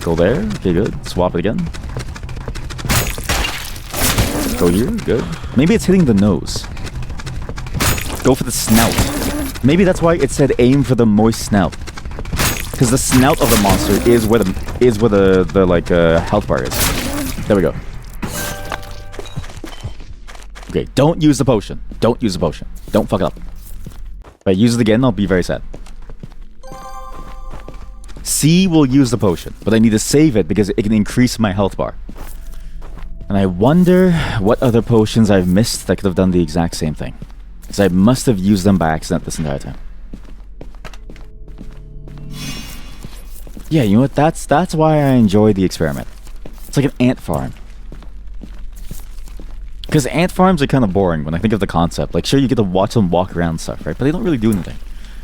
Go there. Okay, good. Swap it again. Go here. Good. Maybe it's hitting the nose. Go for the snout. Maybe that's why it said aim for the moist snout. Because the snout of the monster is where the health bar is. There we go. Okay, don't use the potion. Don't use the potion. Don't fuck it up. If I use it again, I'll be very sad. C will use the potion, but I need to save it because it can increase my health bar. And I wonder what other potions I've missed that could have done the exact same thing. Because I must have used them by accident this entire time. Yeah, you know what? That's why I enjoy the experiment. It's like an ant farm. Because ant farms are kind of boring when I think of the concept. Like, sure, you get to watch them walk around and stuff, right? But they don't really do anything.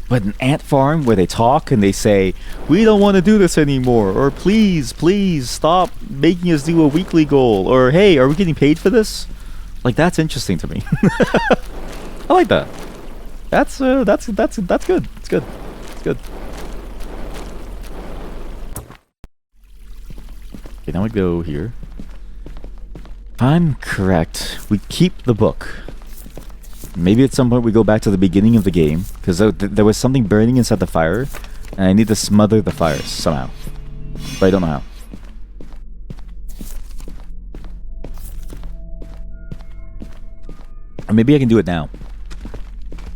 But an ant farm where they talk and they say, we don't want to do this anymore, or please stop making us do a weekly goal, or hey, are we getting paid for this? Like, that's interesting to me. I like that. That's good. It's good. It's good. Okay, now we go here. If I'm correct, we keep the book. Maybe at some point we go back to the beginning of the game, because there was something burning inside the fire, and I need to smother the fires somehow. But I don't know how. Or maybe I can do it now.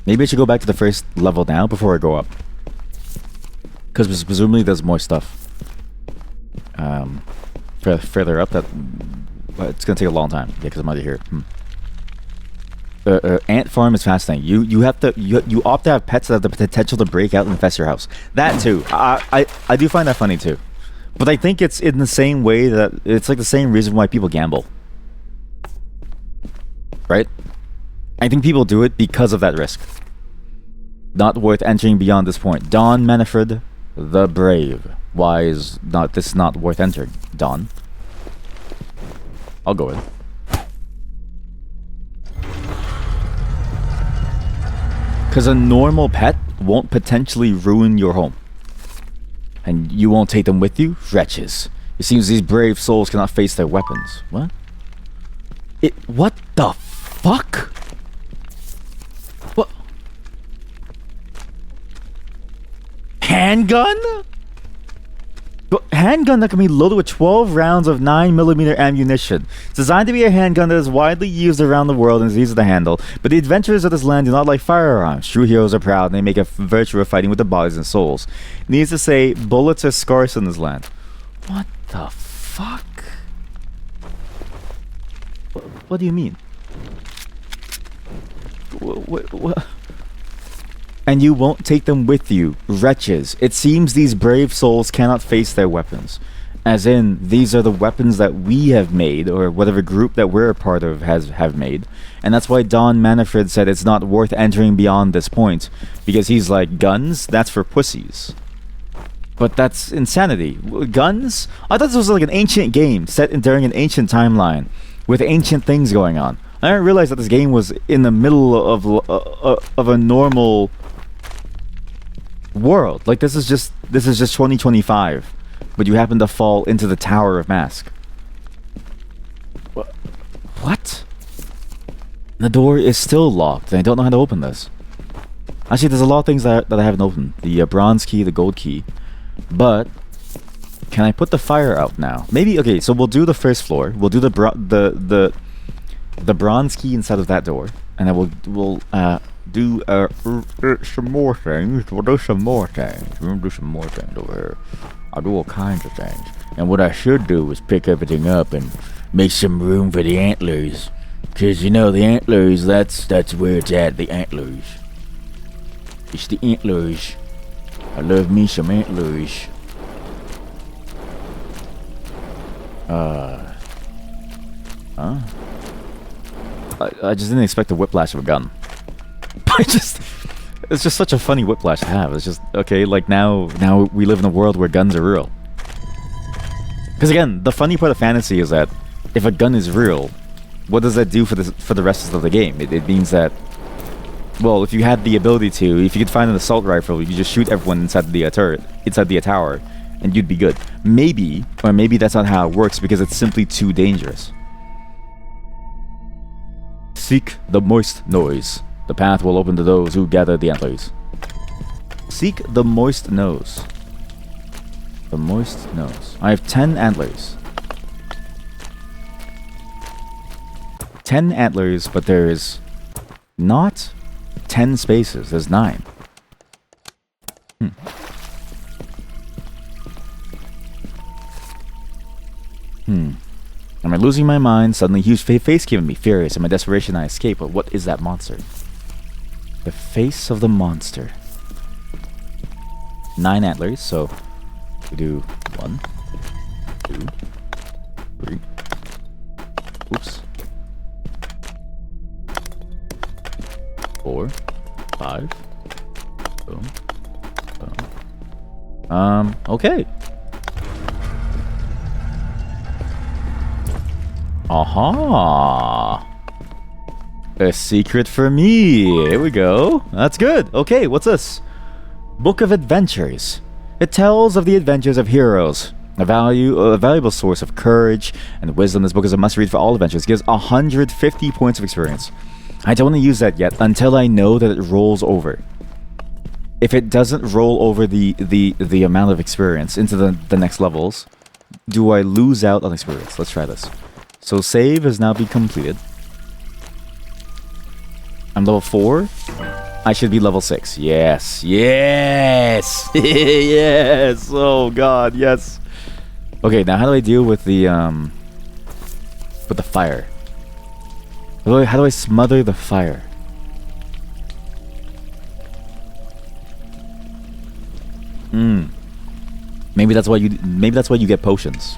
Maybe I should go back to the first level now before I go up. Because presumably there's more stuff. Further up, it's gonna take a long time. Yeah, because I'm out of here. Ant farm is fascinating. You opt to have pets that have the potential to break out and infest your house. That too. I do find that funny too. But I think it's in the same way that it's like the same reason why people gamble. Right? I think people do it because of that risk. Not worth entering beyond this point. Don Manfred, the Brave. Why is this not worth entering? Don. I'll go in. Because a normal pet won't potentially ruin your home. And you won't take them with you? Wretches. It seems these brave souls cannot face their weapons. What? What the fuck? What? Handgun? Handgun that can be loaded with 12 rounds of 9mm ammunition. It's designed to be a handgun that is widely used around the world and is easy to handle, but the adventurers of this land do not like firearms. True heroes are proud and they make a virtue of fighting with their bodies and souls. Needs to say, bullets are scarce in this land. What the fuck? What do you mean? What? And you won't take them with you, wretches. It seems these brave souls cannot face their weapons. As in, these are the weapons that we have made, or whatever group that we're a part of have made. And that's why Don Manfred said it's not worth entering beyond this point. Because he's like, guns? That's for pussies. But that's insanity. Guns? I thought this was like an ancient game, set during an ancient timeline, with ancient things going on. I didn't realize that this game was in the middle of a normal world. Like this is just 2025, but you happen to fall into the Tower of Mask. What? The door is still locked, and I don't know how to open this. Actually, there's a lot of things that I haven't opened. The bronze key, the gold key. But can I put the fire out now? Maybe. Okay, so we'll do the first floor. We'll do the bronze key inside of that door, and then we'll do some more things. We'll do some more things. We'll do some more things over here. I'll do all kinds of things. And what I should do is pick everything up and make some room for the antlers. Cause you know the antlers, that's where it's at, the antlers. It's the antlers. I love me some antlers. Huh? I just didn't expect the whiplash of a gun. It's just such a funny whiplash to have. It's just, okay, like now we live in a world where guns are real. Because again, the funny part of fantasy is that if a gun is real, what does that do for the rest of the game? It means that, well, if you had the ability to, if you could find an assault rifle, you could just shoot everyone inside the turret, inside the tower, and you'd be good. Maybe, or maybe that's not how it works because it's simply too dangerous. Seek the moist nose. The path will open to those who gather the antlers. Seek the moist nose. The moist nose. I have 10 antlers. 10 antlers, but there's not 10 spaces. There's 9. Am I losing my mind? Suddenly, huge face came at me, furious. In my desperation, I escape. But what is that monster? The face of the monster. 9 antlers, so we do 1, 2, 3. Oops. 4, 5. Boom. Boom. Okay. Aha! A secret for me. Here we go. That's good. Okay, what's this? Book of Adventures. It tells of the adventures of heroes. A valuable source of courage and wisdom. This book is a must-read for all adventures. It gives 150 points of experience. I don't want to use that yet until I know that it rolls over. If it doesn't roll over the amount of experience into the next levels, do I lose out on experience? Let's try this. So save has now been completed. I'm level 4. I should be level 6. Yes. Yes. Yes. Oh god, yes. Okay, now how do I deal with the fire? How do I smother the fire? Maybe that's why you get potions.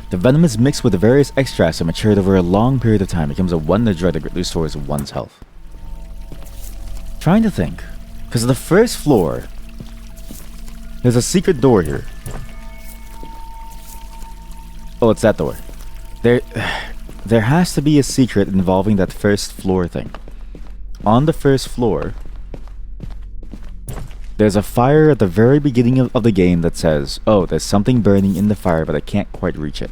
The venom is mixed with the various extracts and matured over a long period of time. It becomes a wonder drug that greatly restores one's health. Trying to think. Because of the first floor, there's a secret door here. Oh, it's that door. There has to be a secret involving that first floor thing. On the first floor, there's a fire at the very beginning of the game that says, oh, there's something burning in the fire, but I can't quite reach it.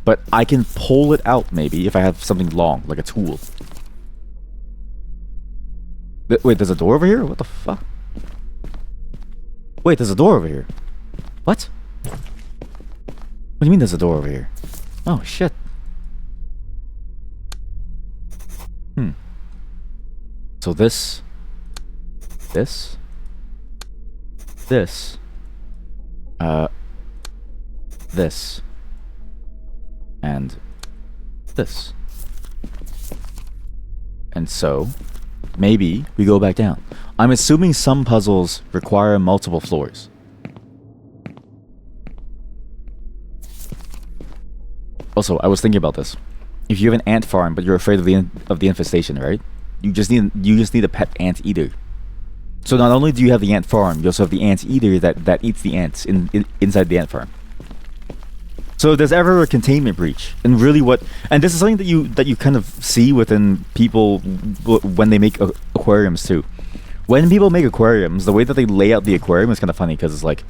But I can pull it out, maybe, if I have something long, like a tool. Wait, there's a door over here? What the fuck? Wait, there's a door over here. What? What do you mean there's a door over here? Oh, shit. So this, and this. And so, maybe we go back down. I'm assuming some puzzles require multiple floors. Also, I was thinking about this. If you have an ant farm, but you're afraid of the infestation, right? You just need a pet ant eater. So not only do you have the ant farm, you also have the ant eater that eats the ants inside the ant farm. So if there's ever a containment breach, and really and this is something that you kind of see within people when they make aquariums too. When people make aquariums, the way that they lay out the aquarium is kind of funny because it's like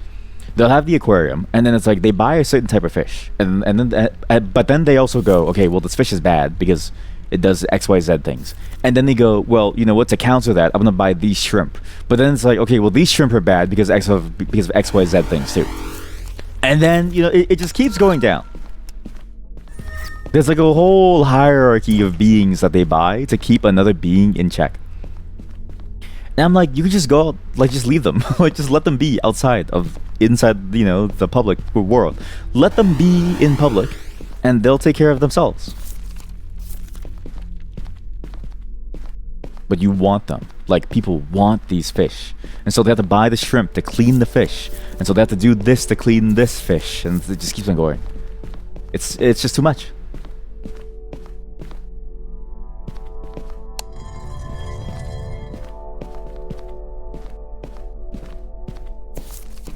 they'll have the aquarium and then it's like they buy a certain type of fish and then but then they also go, okay, well this fish is bad because it does XYZ things, and then they go, well, you know what, to counter that I'm gonna buy these shrimp, but then it's like, okay, well these shrimp are bad because of XYZ things too, and then you know it just keeps going down. There's like a whole hierarchy of beings that they buy to keep another being in check. And I'm like, you could just go out, like just leave them. Like just let them be inside, you know, the public world. Let them be in public and they'll take care of themselves. But you want them. Like people want these fish. And so they have to buy the shrimp to clean the fish. And so they have to do this to clean this fish. And it just keeps on going. It's just too much.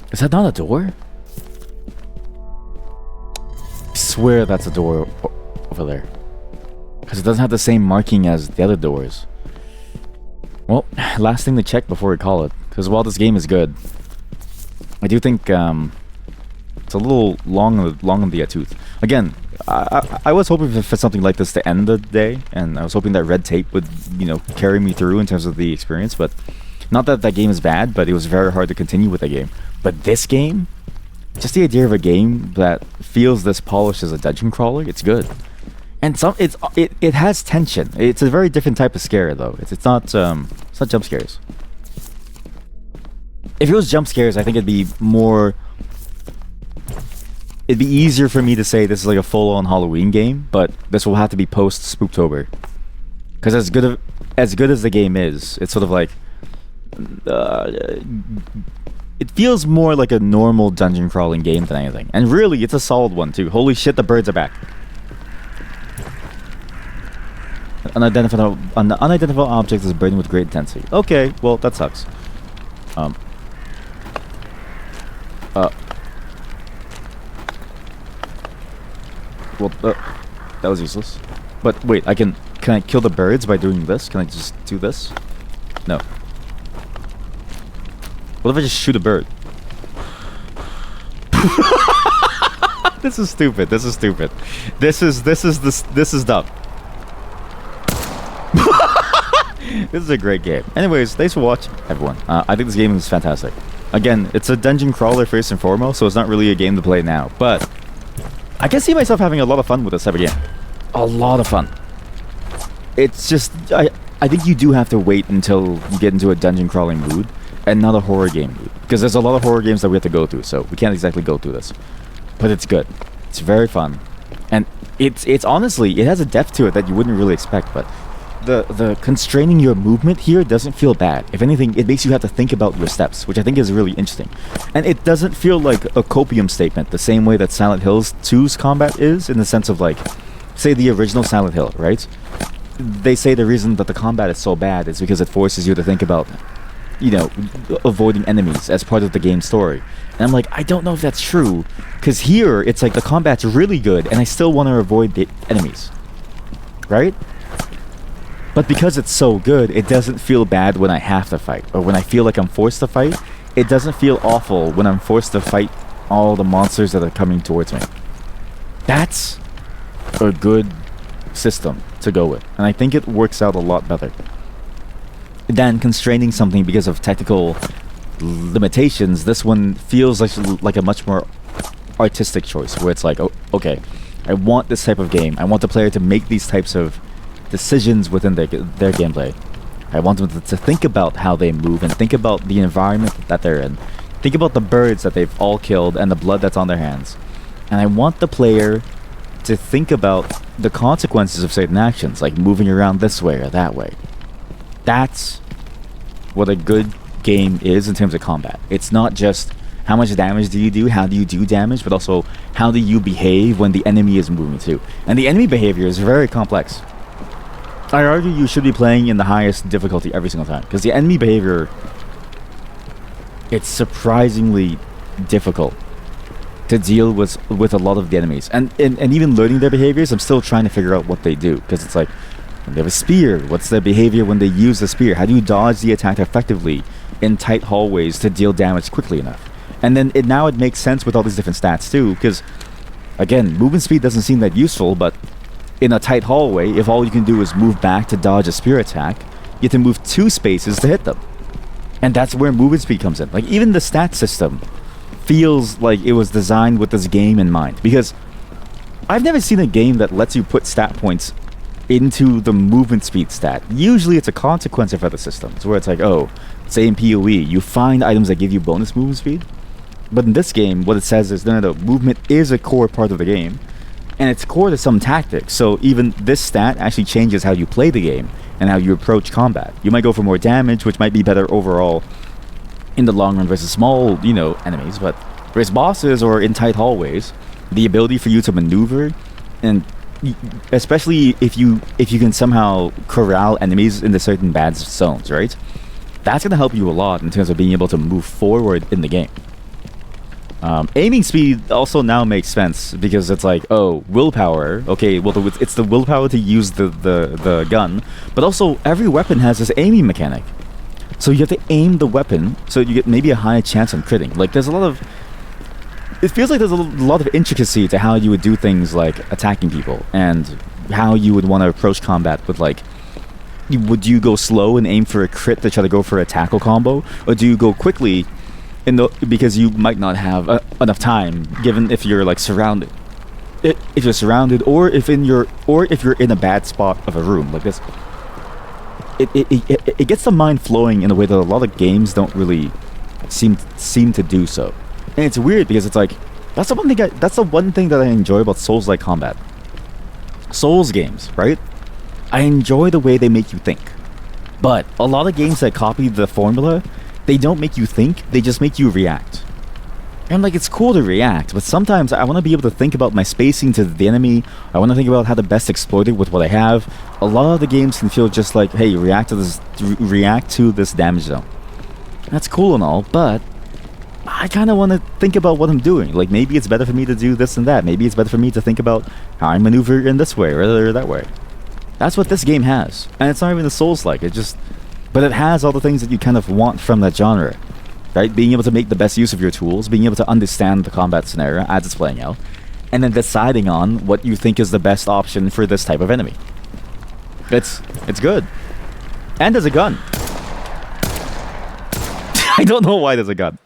Is that not a door? I swear that's a door over there. Because it doesn't have the same marking as the other doors. Well, last thing to check before we call it. Because while this game is good, I do think it's a little long on the tooth. Again, I was hoping for something like this to end the day. And I was hoping that red tape would, you know, carry me through in terms of the experience. But not that that game is bad, but it was very hard to continue with the game. But this game, just the idea of a game that feels this polished as a dungeon crawler, it's good. And it has tension. It's a very different type of scare though. It's not jump scares. If it was jump scares, I think it'd be easier for me to say this is like a full-on Halloween game, but this will have to be post Spooktober. Because as good as the game is, it's sort of like it feels more like a normal dungeon crawling game than anything. And really, it's a solid one too. Holy shit, the birds are back. An unidentified object is burning with great intensity. Okay, well, that sucks. Well, that was useless. But wait, can I kill the birds by doing this? Can I just do this? No. What if I just shoot a bird? This is stupid. This is stupid. This is dumb. This is a great game. Anyways, thanks for watching, everyone. I think this game is fantastic. Again, it's a dungeon crawler first and foremost, so it's not really a game to play now. But I can see myself having a lot of fun with this type of game. A lot of fun. It's just I think you do have to wait until you get into a dungeon crawling mood. And not a horror game, because there's a lot of horror games that we have to go through, so we can't exactly go through this. But it's good. It's very fun. And it's honestly, it has a depth to it that you wouldn't really expect, but the constraining your movement here doesn't feel bad. If anything, it makes you have to think about your steps, which I think is really interesting. And it doesn't feel like a copium statement, the same way that Silent Hill 2's combat is, in the sense of like, say the original Silent Hill, right? They say the reason that the combat is so bad is because it forces you to think about, you know, avoiding enemies as part of the game story. And I'm like, I don't know if that's true, because here it's like the combat's really good and I still want to avoid the enemies, right? But because it's so good, it doesn't feel bad when I have to fight, or when I feel like I'm forced to fight. It doesn't feel awful when I'm forced to fight all the monsters that are coming towards me. That's a good system to go with, and I think it works out a lot better than constraining something because of technical limitations. This one feels like a much more artistic choice, where it's like, oh, okay, I want this type of game. I want the player to make these types of decisions within their gameplay. I want them to think about how they move and think about the environment that they're in. Think about the birds that they've all killed and the blood that's on their hands. And I want the player to think about the consequences of certain actions, like moving around this way or that way. That's what a good game is in terms of combat. It's not just how much damage do you do, how do you do damage, but also how do you behave when the enemy is moving too. And the enemy behavior is very complex. I argue you should be playing in the highest difficulty every single time, because the enemy behavior, it's surprisingly difficult to deal with a lot of the enemies. And even learning their behaviors, I'm still trying to figure out what they do, because it's like, When they have a spear, what's their behavior when they use the spear? How do you dodge the attack effectively in tight hallways to deal damage quickly enough? And then it makes sense with all these different stats too, because again, movement speed doesn't seem that useful, but in a tight hallway, if all you can do is move back to dodge a spear attack, you have to move 2 spaces to hit them. And that's where movement speed comes in. Like, even the stat system feels like it was designed with this game in mind. Because I've never seen a game that lets you put stat points into the movement speed stat. Usually it's a consequence of other systems, where it's like, oh, say in PoE, you find items that give you bonus movement speed. But in this game, what it says is, no, movement is a core part of the game. And it's core to some tactics, so even this stat actually changes how you play the game and how you approach combat. You might go for more damage, which might be better overall in the long run versus small, enemies, but versus bosses or in tight hallways, the ability for you to maneuver, and especially if you can somehow corral enemies into certain bad zones, right? That's going to help you a lot in terms of being able to move forward in the game. Aiming speed also now makes sense because it's like, oh, willpower. Okay, well, it's the willpower to use the gun, but also every weapon has this aiming mechanic. So you have to aim the weapon so you get maybe a high chance on critting. Like, there's a lot of... It feels like there's a lot of intricacy to how you would do things like attacking people and how you would want to approach combat with, like... Would you go slow and aim for a crit to try to go for a tackle combo? Or do you go quickly... because you might not have enough time, given if you're like surrounded, if you're surrounded, or if you're in a bad spot of a room like this. It gets the mind flowing in a way that a lot of games don't really seem to do so, and it's weird because it's like that's the one thing that I enjoy about Souls-like combat. Souls games, right? I enjoy the way they make you think, but a lot of games that copy the formula. They don't make you think, they just make you react. And like, it's cool to react, but sometimes I want to be able to think about my spacing to the enemy. I want to think about how to best exploit it with what I have. A lot of the games can feel just like, hey, react to this damage zone. That's cool and all, but I kind of want to think about what I'm doing. Like, maybe it's better for me to do this and that. Maybe it's better for me to think about how I maneuver in this way or that way. That's what this game has. And it's not even a Souls-like, but it has all the things that you kind of want from that genre, right? Being able to make the best use of your tools, being able to understand the combat scenario as it's playing out, and then deciding on what you think is the best option for this type of enemy. It's good. And there's a gun. I don't know why there's a gun.